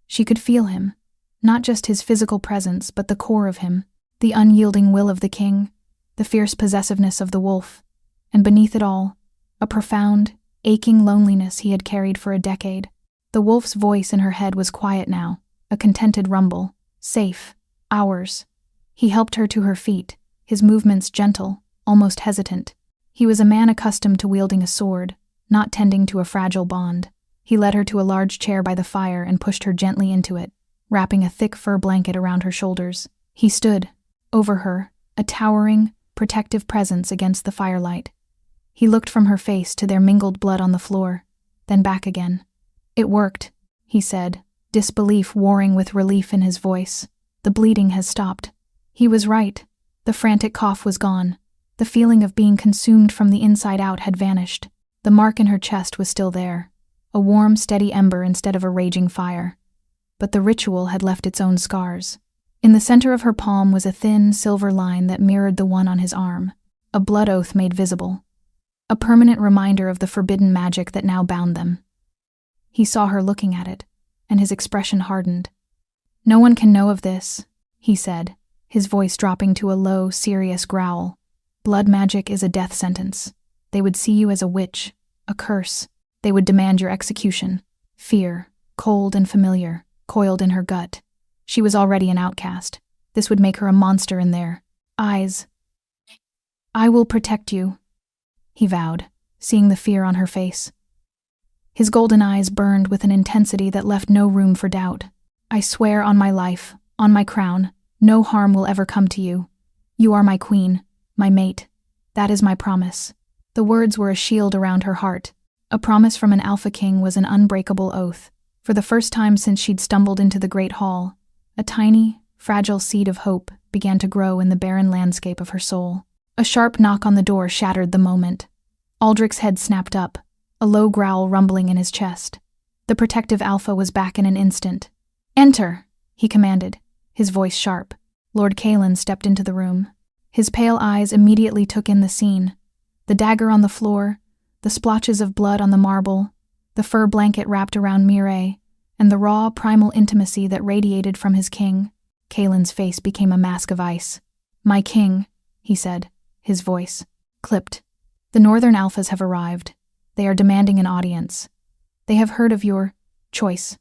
She could feel him, not just his physical presence, but the core of him, the unyielding will of the king, the fierce possessiveness of the wolf, and beneath it all, a profound, aching loneliness he had carried for a decade. The wolf's voice in her head was quiet now, a contented rumble, safe, ours. He helped her to her feet, his movements gentle, almost hesitant. He was a man accustomed to wielding a sword, not tending to a fragile bond. He led her to a large chair by the fire and pushed her gently into it, wrapping a thick fur blanket around her shoulders. He stood, over her, a towering, protective presence against the firelight. He looked from her face to their mingled blood on the floor, then back again. "It worked," he said, disbelief warring with relief in his voice. "The bleeding has stopped." He was right. The frantic cough was gone. The feeling of being consumed from the inside out had vanished. The mark in her chest was still there, a warm, steady ember instead of a raging fire. But the ritual had left its own scars. In the center of her palm was a thin, silver line that mirrored the one on his arm, a blood oath made visible, a permanent reminder of the forbidden magic that now bound them. He saw her looking at it, and his expression hardened. "No one can know of this," he said, his voice dropping to a low, serious growl. "Blood magic is a death sentence. They would see you as a witch, a curse. They would demand your execution." Fear, cold and familiar, coiled in her gut. She was already an outcast. This would make her a monster in their eyes. "I will protect you," he vowed, seeing the fear on her face. His golden eyes burned with an intensity that left no room for doubt. "I swear on my life, on my crown, no harm will ever come to you. You are my queen, my mate. That is my promise." The words were a shield around her heart. A promise from an alpha king was an unbreakable oath. For the first time since she'd stumbled into the great hall, a tiny, fragile seed of hope began to grow in the barren landscape of her soul. A sharp knock on the door shattered the moment. Aldrich's head snapped up, a low growl rumbling in his chest. The protective alpha was back in an instant. "Enter," he commanded, his voice sharp. Lord Kalen stepped into the room. His pale eyes immediately took in the scene. The dagger on the floor, the splotches of blood on the marble, the fur blanket wrapped around Mireille, and the raw, primal intimacy that radiated from his king. Kalen's face became a mask of ice. "My king," he said, his voice clipped. "The northern alphas have arrived. They are demanding an audience. They have heard of your choice.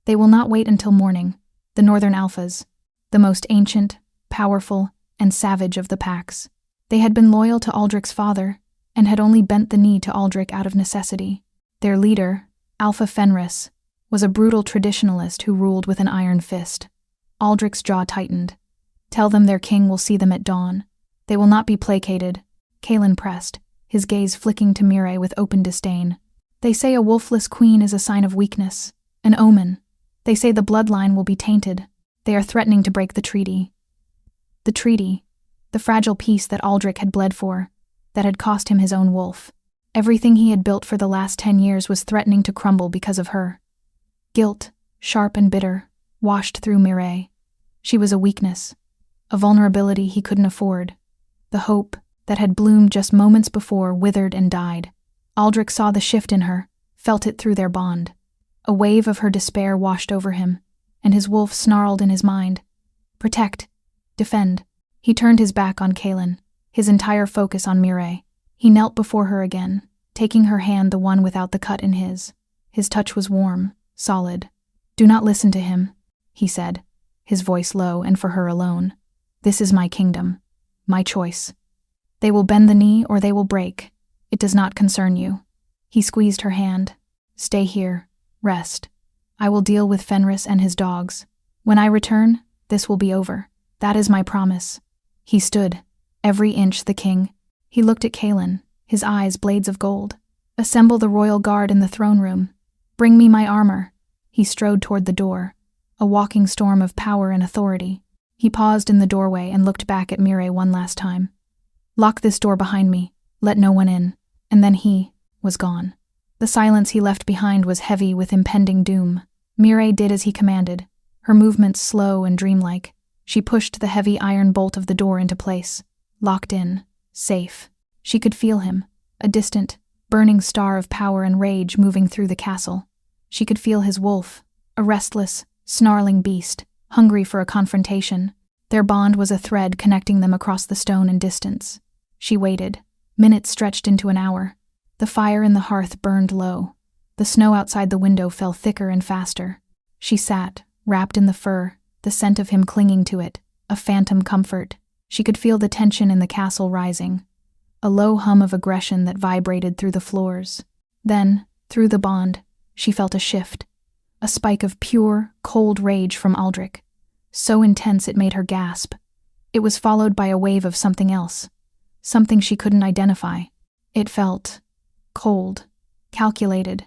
They will not wait until morning. The Northern Alphas, the most ancient, powerful, and savage of the packs. They had been loyal to Aldrich's father, and had only bent the knee to Aldrich out of necessity. Their leader, Alpha Fenris, was a brutal traditionalist who ruled with an iron fist. Aldrich's jaw tightened. Tell them their king will see them at dawn. They will not be placated. Kaelin pressed, his gaze flicking to Mireille with open disdain. They say a wolfless queen is a sign of weakness, an omen. They say the bloodline will be tainted. They are threatening to break the treaty. The treaty, the fragile peace that Aldrich had bled for, that had cost him his own wolf. Everything he had built for the last 10 years was threatening to crumble because of her. Guilt, sharp and bitter, washed through Mireille. She was a weakness, a vulnerability he couldn't afford. The hope that had bloomed just moments before withered and died. Aldrich saw the shift in her, felt it through their bond. A wave of her despair washed over him, and his wolf snarled in his mind. Protect. Defend. He turned his back on Kaelin, his entire focus on Mireille. He knelt before her again, taking her hand, the one without the cut in his. His touch was warm, solid. Do not listen to him, he said, his voice low and for her alone. This is my kingdom, my choice. They will bend the knee or they will break. It does not concern you. He squeezed her hand. Stay here. Rest. I will deal with Fenris and his dogs. When I return, this will be over. That is my promise. He stood, every inch the king. He looked at Kaelin, his eyes blades of gold. Assemble the royal guard in the throne room. Bring me my armor. He strode toward the door, a walking storm of power and authority. He paused in the doorway and looked back at Mireille one last time. Lock this door behind me. Let no one in. And then he was gone. The silence he left behind was heavy with impending doom. Mireille did as he commanded, her movements slow and dreamlike. She pushed the heavy iron bolt of the door into place. Locked in. Safe. She could feel him, a distant, burning star of power and rage moving through the castle. She could feel his wolf, a restless, snarling beast, hungry for a confrontation. Their bond was a thread connecting them across the stone and distance. She waited. Minutes stretched into an hour. The fire in the hearth burned low. The snow outside the window fell thicker and faster. She sat, wrapped in the fur, the scent of him clinging to it, a phantom comfort. She could feel the tension in the castle rising, a low hum of aggression that vibrated through the floors. Then, through the bond, she felt a shift, a spike of pure, cold rage from Aldrich, so intense it made her gasp. It was followed by a wave of something else, something she couldn't identify. It felt cold, calculated.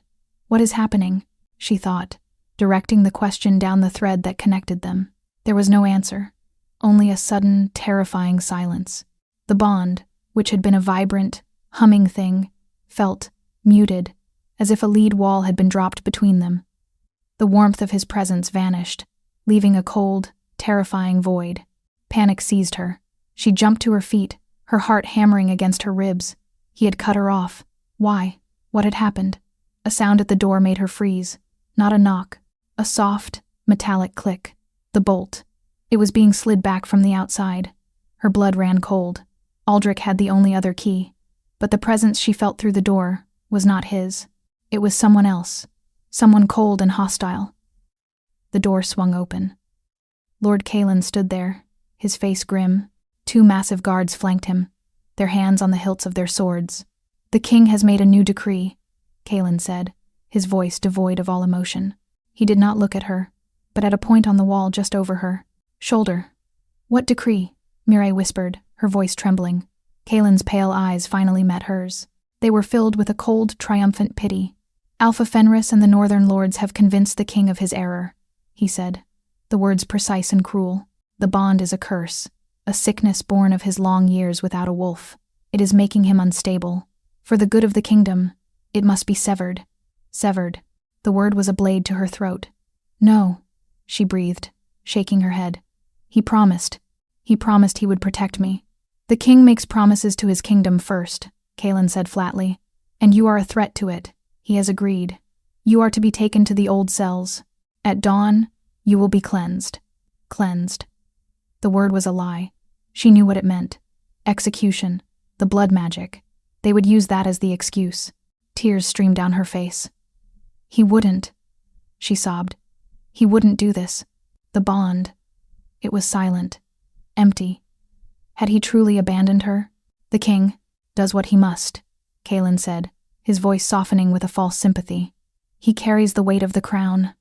What is happening? She thought, directing the question down the thread that connected them. There was no answer, only a sudden, terrifying silence. The bond, which had been a vibrant, humming thing, felt muted, as if a lead wall had been dropped between them. The warmth of his presence vanished, leaving a cold, terrifying void. Panic seized her. She jumped to her feet, her heart hammering against her ribs. He had cut her off. Why? What had happened? A sound at the door made her freeze. Not a knock. A soft, metallic click. The bolt. It was being slid back from the outside. Her blood ran cold. Aldrich had the only other key, but the presence she felt through the door was not his. It was someone else. Someone cold and hostile. The door swung open. Lord Kaelin stood there, his face grim. 2 massive guards flanked him, their hands on the hilts of their swords. The king has made a new decree, Kaelin said, his voice devoid of all emotion. He did not look at her, but at a point on the wall just over her shoulder. What decree? Mireille whispered, her voice trembling. Kaelin's pale eyes finally met hers. They were filled with a cold, triumphant pity. Alpha Fenris and the Northern Lords have convinced the king of his error, he said, the words precise and cruel. The bond is a curse, a sickness born of his long years without a wolf. It is making him unstable. For the good of the kingdom, it must be severed. Severed. The word was a blade to her throat. No, she breathed, shaking her head. He promised. He promised he would protect me. The king makes promises to his kingdom first, Kaelin said flatly, and you are a threat to it. He has agreed. You are to be taken to the old cells. At dawn, you will be cleansed. Cleansed. The word was a lie. She knew what it meant. Execution. The blood magic. They would use that as the excuse. Tears streamed down her face. He wouldn't, she sobbed. He wouldn't do this. The bond. It was silent, empty. Had he truly abandoned her? The king does what he must, Kaelin said, his voice softening with a false sympathy. He carries the weight of the crown,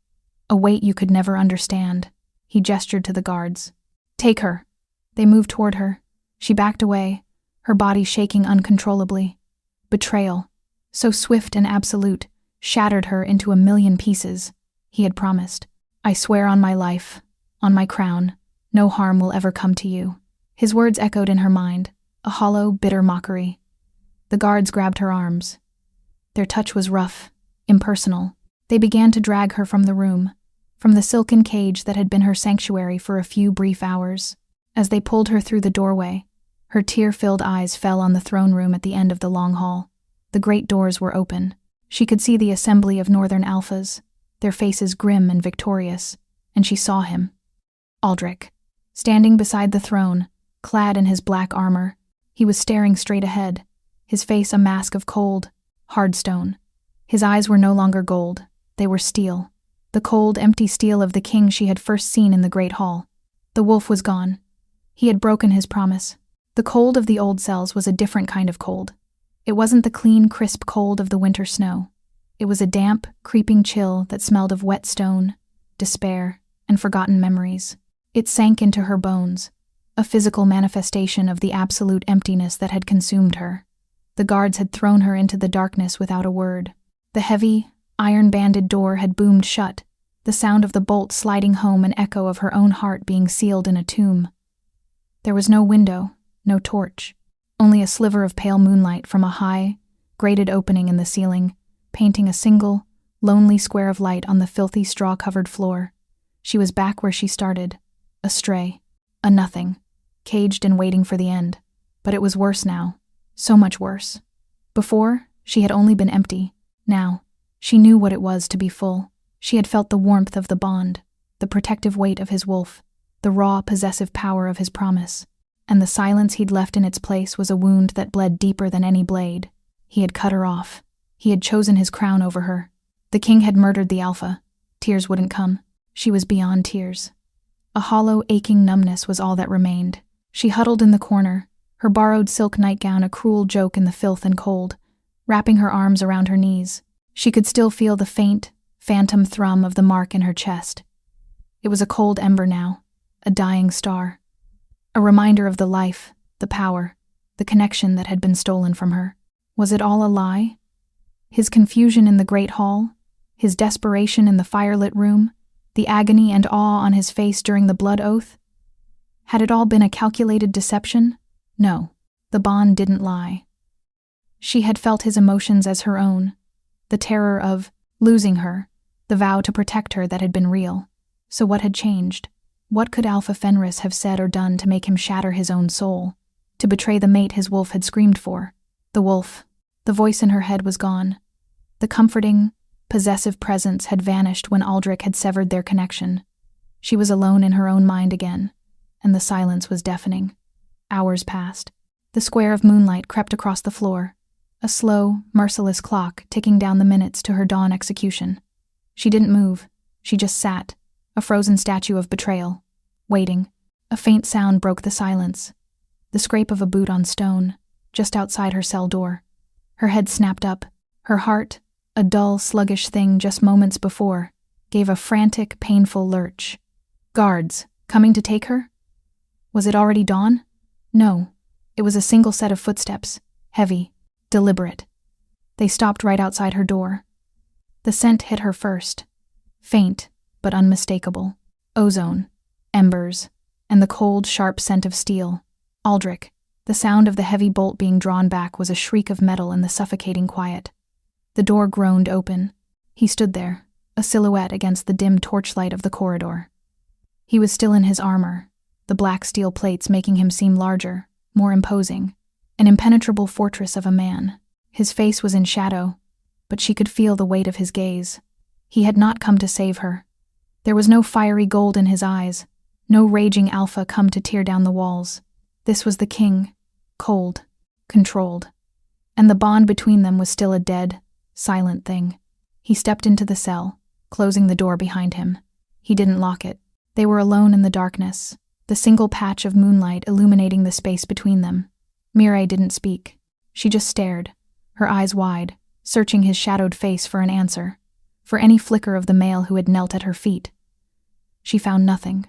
a weight you could never understand. He gestured to the guards. Take her. They moved toward her. She backed away, her body shaking uncontrollably. Betrayal, so swift and absolute, shattered her into a million pieces. He had promised. I swear on my life, on my crown, no harm will ever come to you. His words echoed in her mind, a hollow, bitter mockery. The guards grabbed her arms. Their touch was rough, impersonal. They began to drag her from the room, from the silken cage that had been her sanctuary for a few brief hours. As they pulled her through the doorway, her tear-filled eyes fell on the throne room at the end of the long hall. The great doors were open. She could see the assembly of northern alphas, their faces grim and victorious, and she saw him. Aldrich, standing beside the throne, clad in his black armor. He was staring straight ahead, his face a mask of cold, hard stone. His eyes were no longer gold, they were steel, the cold, empty steel of the king she had first seen in the great hall. The wolf was gone. He had broken his promise. The cold of the old cells was a different kind of cold. It wasn't the clean, crisp cold of the winter snow. It was a damp, creeping chill that smelled of wet stone, despair, and forgotten memories. It sank into her bones, a physical manifestation of the absolute emptiness that had consumed her. The guards had thrown her into the darkness without a word. The heavy, iron-banded door had boomed shut, the sound of the bolt sliding home an echo of her own heart being sealed in a tomb. There was no window, no torch, only a sliver of pale moonlight from a high, grated opening in the ceiling, painting a single, lonely square of light on the filthy straw-covered floor. She was back where she started, a stray, a nothing, caged and waiting for the end. But it was worse now, so much worse. Before, she had only been empty. Now, she knew what it was to be full. She had felt the warmth of the bond, the protective weight of his wolf, the raw, possessive power of his promise. And the silence he'd left in its place was a wound that bled deeper than any blade. He had cut her off. He had chosen his crown over her. The king had murdered the alpha. Tears wouldn't come. She was beyond tears. A hollow, aching numbness was all that remained. She huddled in the corner, her borrowed silk nightgown a cruel joke in the filth and cold, wrapping her arms around her knees. She could still feel the faint, phantom thrum of the mark in her chest. It was a cold ember now, a dying star. A reminder of the life, the power, the connection that had been stolen from her. Was it all a lie? His confusion in the great hall, his desperation in the firelit room, the agony and awe on his face during the blood oath? Had it all been a calculated deception? No, the bond didn't lie. She had felt his emotions as her own, the terror of losing her, the vow to protect her that had been real. So what had changed? What could Alpha Fenris have said or done to make him shatter his own soul, to betray the mate his wolf had screamed for? The wolf, the voice in her head was gone. The comforting, possessive presence had vanished when Aldrich had severed their connection. She was alone in her own mind again, and the silence was deafening. Hours passed. The square of moonlight crept across the floor, a slow, merciless clock ticking down the minutes to her dawn execution. She didn't move. She just sat, a frozen statue of betrayal, waiting. A faint sound broke the silence, the scrape of a boot on stone, just outside her cell door. Her head snapped up. Her heart, a dull, sluggish thing just moments before, gave a frantic, painful lurch. Guards, coming to take her? Was it already dawn? No. It was a single set of footsteps, heavy, deliberate. They stopped right outside her door. The scent hit her first, faint but unmistakable. Ozone, embers, and the cold, sharp scent of steel. Aldrich, the sound of the heavy bolt being drawn back was a shriek of metal in the suffocating quiet. The door groaned open. He stood there, a silhouette against the dim torchlight of the corridor. He was still in his armor, the black steel plates making him seem larger, more imposing, an impenetrable fortress of a man. His face was in shadow, but she could feel the weight of his gaze. He had not come to save her. There was no fiery gold in his eyes, no raging alpha come to tear down the walls. This was the king, cold, controlled, and the bond between them was still a dead, silent thing. He stepped into the cell, closing the door behind him. He didn't lock it. They were alone in the darkness, the single patch of moonlight illuminating the space between them. Mireille didn't speak. She just stared, her eyes wide, searching his shadowed face for an answer, for any flicker of the male who had knelt at her feet. She found nothing.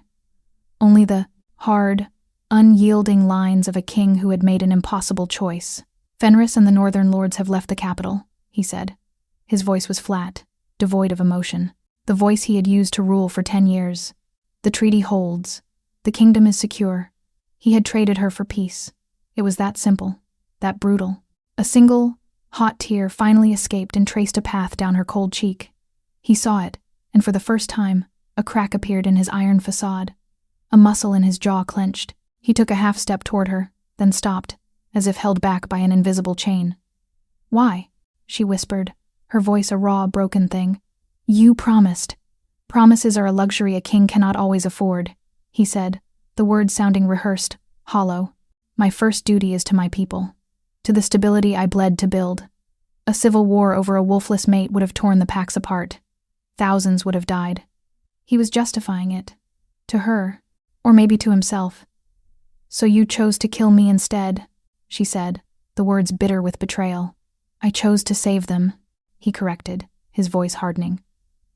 Only the hard, unyielding lines of a king who had made an impossible choice. "Fenris and the Northern Lords have left the capital," he said. His voice was flat, devoid of emotion. The voice he had used to rule for 10 years. "The treaty holds. The kingdom is secure." He had traded her for peace. It was that simple, that brutal. A single, hot tear finally escaped and traced a path down her cold cheek. He saw it, and for the first time, a crack appeared in his iron facade. A muscle in his jaw clenched. He took a half step toward her, then stopped, as if held back by an invisible chain. "Why?" she whispered, her voice a raw, broken thing. "You promised." "Promises are a luxury a king cannot always afford," he said, the words sounding rehearsed, hollow. "My first duty is to my people, to the stability I bled to build. A civil war over a wolfless mate would have torn the packs apart. Thousands would have died." He was justifying it. To her, or maybe to himself. "So you chose to kill me instead," she said, the words bitter with betrayal. "I chose to save them," he corrected, his voice hardening.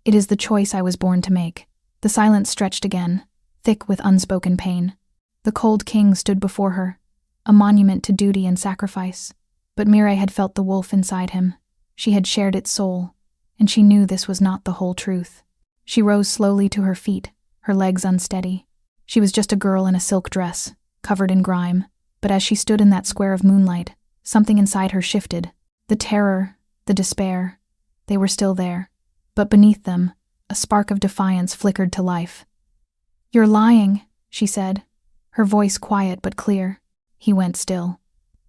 "It is the choice I was born to make." The silence stretched again, thick with unspoken pain. The cold king stood before her, a monument to duty and sacrifice. But Mireille had felt the wolf inside him. She had shared its soul, and she knew this was not the whole truth. She rose slowly to her feet, her legs unsteady. She was just a girl in a silk dress, covered in grime, but as she stood in that square of moonlight, something inside her shifted. The terror, the despair, they were still there. But beneath them, a spark of defiance flickered to life. "You're lying," she said, her voice quiet but clear. He went still.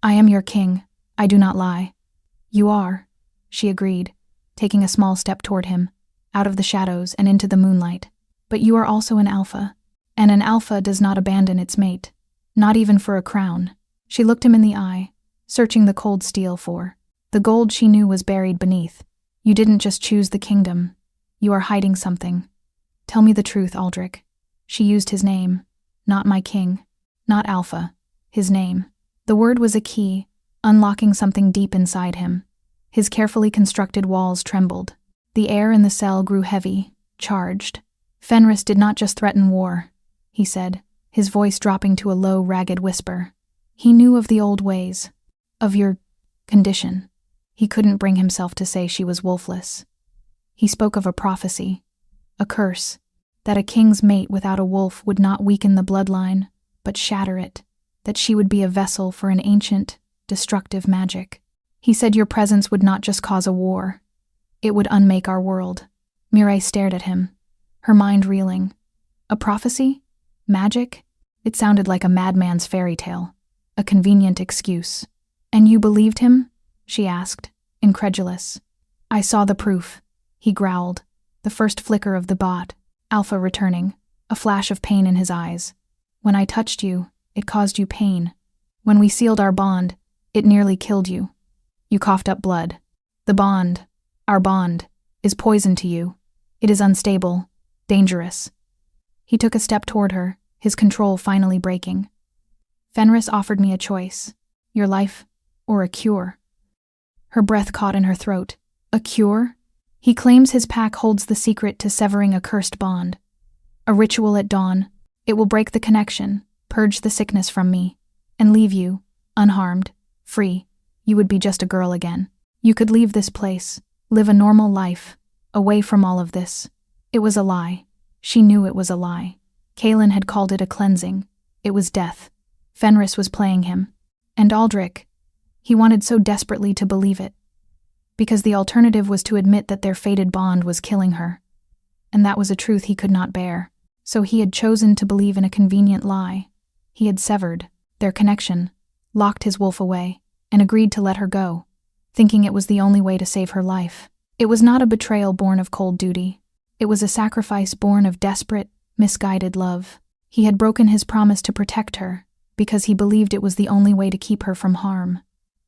"I am your king. I do not lie." "You are," she agreed, taking a small step toward him, out of the shadows and into the moonlight. "But you are also an alpha, and an alpha does not abandon its mate, not even for a crown." She looked him in the eye, searching the cold steel for the gold she knew was buried beneath. "You didn't just choose the kingdom. You are hiding something. Tell me the truth, Aldrich." She used his name, not my king, not Alpha, his name. The word was a key, unlocking something deep inside him. His carefully constructed walls trembled. The air in the cell grew heavy, charged. "Fenris did not just threaten war," he said, his voice dropping to a low, ragged whisper. "He knew of the old ways, of your condition." He couldn't bring himself to say she was wolfless. He spoke of a prophecy, a curse, that a king's mate without a wolf would not weaken the bloodline, but shatter it, that she would be a vessel for an ancient, destructive magic. He said your presence would not just cause a war, it would unmake our world. Mireille stared at him, her mind reeling. A prophecy? Magic? It sounded like a madman's fairy tale, a convenient excuse. "And you believed him?" she asked, incredulous. "I saw the proof," he growled, the first flicker of the bot, Alpha returning, a flash of pain in his eyes. "When I touched you, it caused you pain. When we sealed our bond, it nearly killed you. You coughed up blood. The bond, our bond, is poison to you. It is unstable, dangerous." He took a step toward her, his control finally breaking. "Fenris offered me a choice, your life or a cure." Her breath caught in her throat. "A cure?" "He claims his pack holds the secret to severing a cursed bond. A ritual at dawn. It will break the connection, purge the sickness from me, and leave you, unharmed, free. You would be just a girl again. You could leave this place, live a normal life, away from all of this." It was a lie. She knew it was a lie. Kaelin had called it a cleansing. It was death. Fenris was playing him. And Aldrich, he wanted so desperately to believe it. Because the alternative was to admit that their fated bond was killing her. And that was a truth he could not bear. So he had chosen to believe in a convenient lie. He had severed their connection, locked his wolf away, and agreed to let her go, thinking it was the only way to save her life. It was not a betrayal born of cold duty. It was a sacrifice born of desperate, misguided love. He had broken his promise to protect her, because he believed it was the only way to keep her from harm.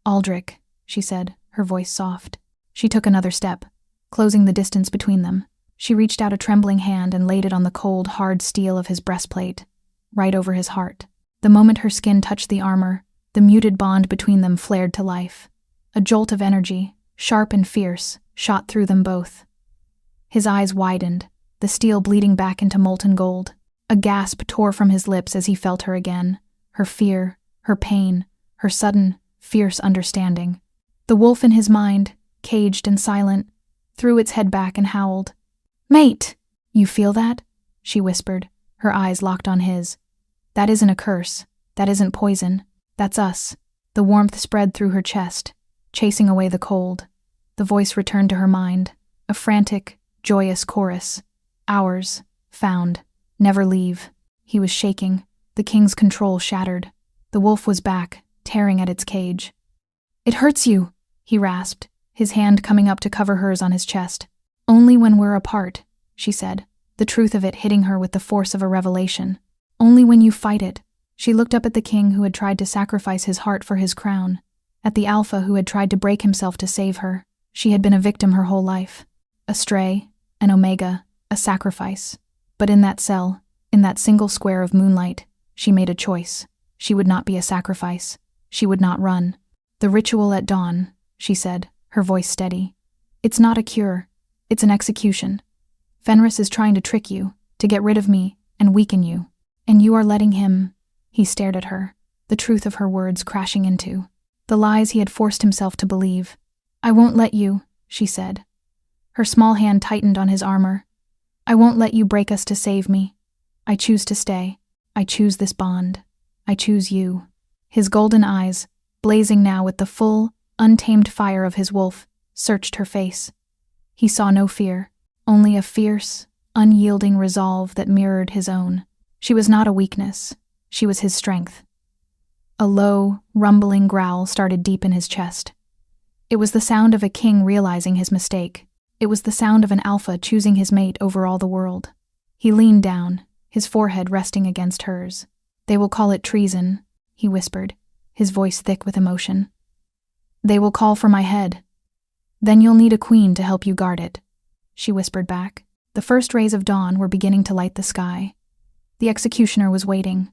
"Aldrich," she said, her voice soft. She took another step, closing the distance between them. She reached out a trembling hand and laid it on the cold, hard steel of his breastplate, right over his heart. The moment her skin touched the armor, the muted bond between them flared to life. A jolt of energy, sharp and fierce, shot through them both. His eyes widened, the steel bleeding back into molten gold. A gasp tore from his lips as he felt her again, her fear, her pain, her sudden, fierce understanding. The wolf in his mind, caged and silent, threw its head back and howled. "Mate! You feel that?" she whispered, her eyes locked on his. "That isn't a curse. That isn't poison. That's us." The warmth spread through her chest, chasing away the cold. The voice returned to her mind, a frantic, joyous chorus. Ours, found, never leave. He was shaking, the king's control shattered. The wolf was back, tearing at its cage. "It hurts you," he rasped, his hand coming up to cover hers on his chest. "Only when we're apart," she said, the truth of it hitting her with the force of a revelation. "Only when you fight it." She looked up at the king who had tried to sacrifice his heart for his crown, at the alpha who had tried to break himself to save her. She had been a victim her whole life. A stray, an omega, a sacrifice. But in that cell, in that single square of moonlight, she made a choice. She would not be a sacrifice. She would not run. "The ritual at dawn," she said, her voice steady. "It's not a cure. It's an execution. Fenris is trying to trick you, to get rid of me, and weaken you. And you are letting him." He stared at her, the truth of her words crashing into. The lies he had forced himself to believe. "I won't let you," she said. Her small hand tightened on his armor. "I won't let you break us to save me. I choose to stay. I choose this bond. I choose you." His golden eyes, blazing now with the full, untamed fire of his wolf, searched her face. He saw no fear, only a fierce, unyielding resolve that mirrored his own. She was not a weakness. She was his strength. A low, rumbling growl started deep in his chest. It was the sound of a king realizing his mistake. It was the sound of an alpha choosing his mate over all the world. He leaned down, his forehead resting against hers. "They will call it treason," he whispered, his voice thick with emotion. "They will call for my head. Then you'll need a queen to help you guard it," she whispered back. The first rays of dawn were beginning to light the sky. The executioner was waiting,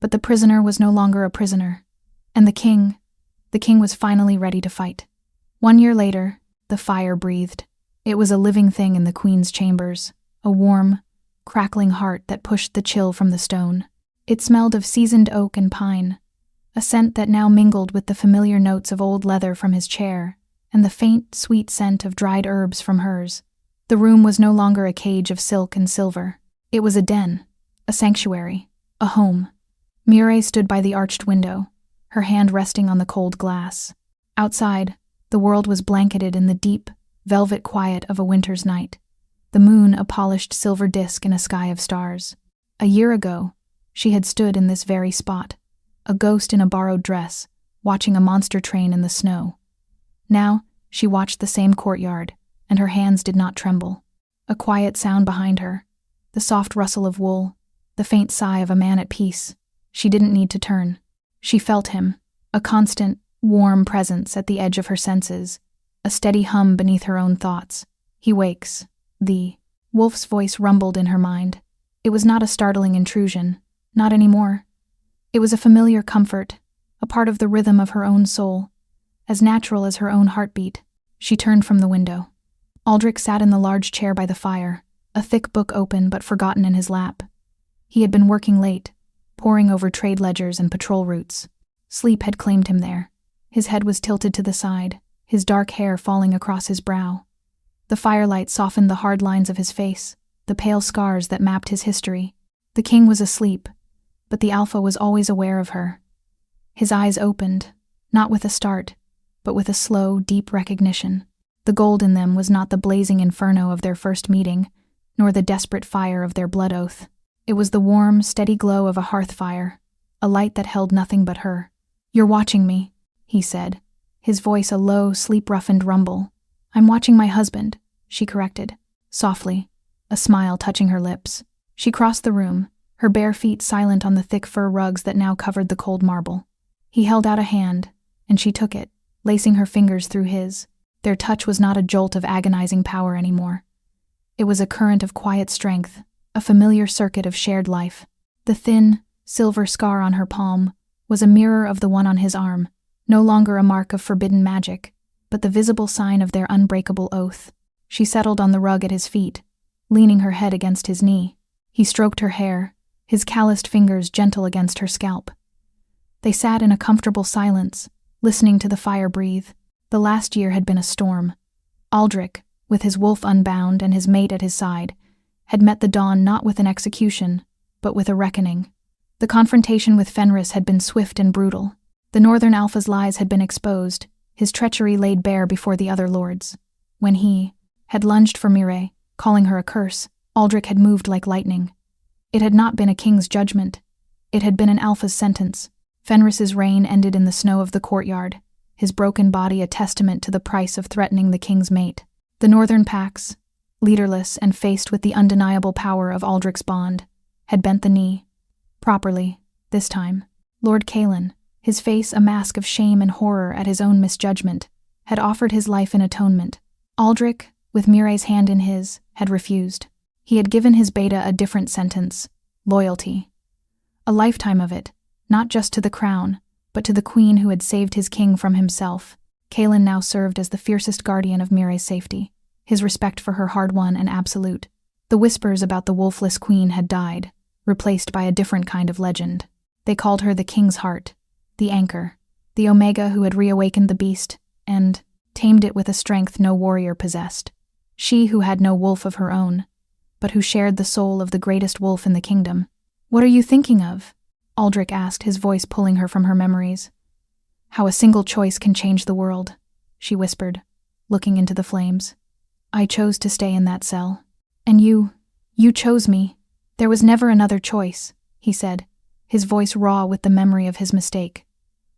but the prisoner was no longer a prisoner. And the king was finally ready to fight. 1 year later, the fire breathed. It was a living thing in the queen's chambers, a warm, crackling heart that pushed the chill from the stone. It smelled of seasoned oak and pine, a scent that now mingled with the familiar notes of old leather from his chair, and the faint, sweet scent of dried herbs from hers. The room was no longer a cage of silk and silver. It was a den, a sanctuary, a home. Mireille stood by the arched window, her hand resting on the cold glass. Outside, the world was blanketed in the deep, velvet quiet of a winter's night, the moon a polished silver disk in a sky of stars. A year ago, she had stood in this very spot, a ghost in a borrowed dress, watching a monster train in the snow. Now, she watched the same courtyard, and her hands did not tremble. A quiet sound behind her, the soft rustle of wool, the faint sigh of a man at peace. She didn't need to turn. She felt him, a constant, warm presence at the edge of her senses, a steady hum beneath her own thoughts. "He wakes." The wolf's voice rumbled in her mind. It was not a startling intrusion, not anymore. It was a familiar comfort, a part of the rhythm of her own soul, as natural as her own heartbeat. She turned from the window. Aldrich sat in the large chair by the fire, a thick book open but forgotten in his lap. He had been working late, poring over trade ledgers and patrol routes. Sleep had claimed him there. His head was tilted to the side, his dark hair falling across his brow. The firelight softened the hard lines of his face, the pale scars that mapped his history. The king was asleep, but the alpha was always aware of her. His eyes opened, not with a start, but with a slow, deep recognition. The gold in them was not the blazing inferno of their first meeting, nor the desperate fire of their blood oath. It was the warm, steady glow of a hearth fire, a light that held nothing but her. "You're watching me," he said, his voice a low, sleep-roughened rumble. "I'm watching my husband," she corrected, softly, a smile touching her lips. She crossed the room, her bare feet silent on the thick fur rugs that now covered the cold marble. He held out a hand, and she took it, lacing her fingers through his. Their touch was not a jolt of agonizing power anymore. It was a current of quiet strength, a familiar circuit of shared life. The thin, silver scar on her palm was a mirror of the one on his arm, no longer a mark of forbidden magic, but the visible sign of their unbreakable oath. She settled on the rug at his feet, leaning her head against his knee. He stroked her hair, his calloused fingers gentle against her scalp. They sat in a comfortable silence, listening to the fire breathe. The last year had been a storm. Aldrich, with his wolf unbound and his mate at his side, had met the dawn not with an execution, but with a reckoning. The confrontation with Fenris had been swift and brutal. The Northern Alpha's lies had been exposed, his treachery laid bare before the other lords. When he had lunged for Mireille, calling her a curse, Aldrich had moved like lightning. It had not been a king's judgment. It had been an Alpha's sentence. Fenris's reign ended in the snow of the courtyard, his broken body a testament to the price of threatening the king's mate. The northern packs, leaderless and faced with the undeniable power of Aldrich's bond, had bent the knee. Properly, this time. Lord Kalin, his face a mask of shame and horror at his own misjudgment, had offered his life in atonement. Aldrich, with Mireille's hand in his, had refused. He had given his beta a different sentence: loyalty. A lifetime of it, not just to the crown, but to the queen who had saved his king from himself. Kalin now served as the fiercest guardian of Mireille's safety, his respect for her hard-won and absolute. The whispers about the wolfless queen had died, replaced by a different kind of legend. They called her the king's heart, the anchor, the omega who had reawakened the beast, and tamed it with a strength no warrior possessed. She who had no wolf of her own, but who shared the soul of the greatest wolf in the kingdom. "What are you thinking of?" Aldrich asked, his voice pulling her from her memories. "How a single choice can change the world," she whispered, looking into the flames. "I chose to stay in that cell. And you chose me. There was never another choice," he said, his voice raw with the memory of his mistake.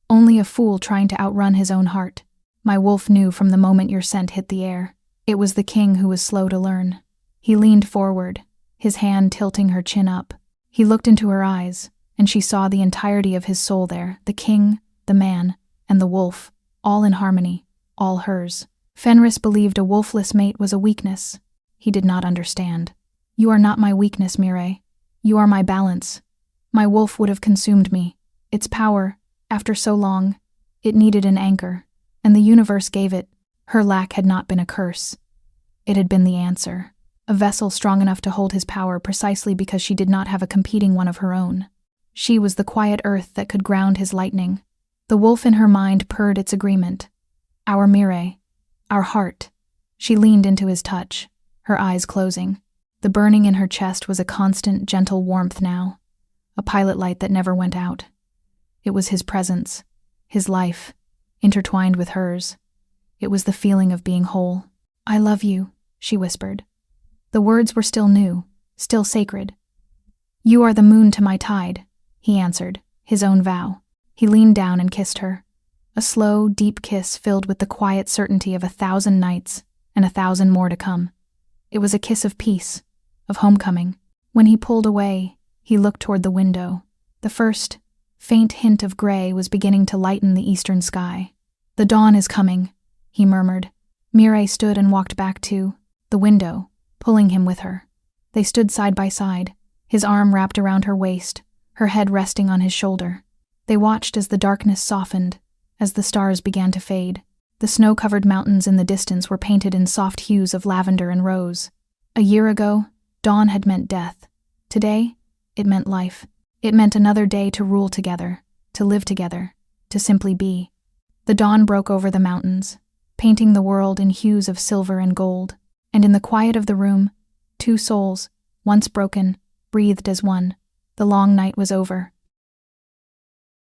"Only a fool trying to outrun his own heart. My wolf knew from the moment your scent hit the air. It was the king who was slow to learn." He leaned forward, his hand tilting her chin up. He looked into her eyes, and she saw the entirety of his soul there, the king, the man, and the wolf, all in harmony, all hers. Fenris believed a wolfless mate was a weakness. He did not understand. "You are not my weakness, Mireille. You are my balance. My wolf would have consumed me. Its power, after so long, it needed an anchor, and the universe gave it. Her lack had not been a curse. It had been the answer. A vessel strong enough to hold his power precisely because she did not have a competing one of her own. She was the quiet earth that could ground his lightning. The wolf in her mind purred its agreement. Our Mireille, our heart. She leaned into his touch, her eyes closing. The burning in her chest was a constant, gentle warmth now, a pilot light that never went out. It was his presence, his life, intertwined with hers. It was the feeling of being whole. "I love you," she whispered. The words were still new, still sacred. "You are the moon to my tide," he answered, his own vow. He leaned down and kissed her. A slow, deep kiss filled with the quiet certainty of 1,000 nights and 1,000 more to come. It was a kiss of peace, of homecoming. When he pulled away, he looked toward the window. The first, faint hint of gray was beginning to lighten the eastern sky. "The dawn is coming," he murmured. Mireille stood and walked back to the window, pulling him with her. They stood side by side, his arm wrapped around her waist, her head resting on his shoulder. They watched as the darkness softened, as the stars began to fade. The snow-covered mountains in the distance were painted in soft hues of lavender and rose. A year ago, dawn had meant death. Today, it meant life. It meant another day to rule together, to live together, to simply be. The dawn broke over the mountains, painting the world in hues of silver and gold. And in the quiet of the room, two souls, once broken, breathed as one. The long night was over.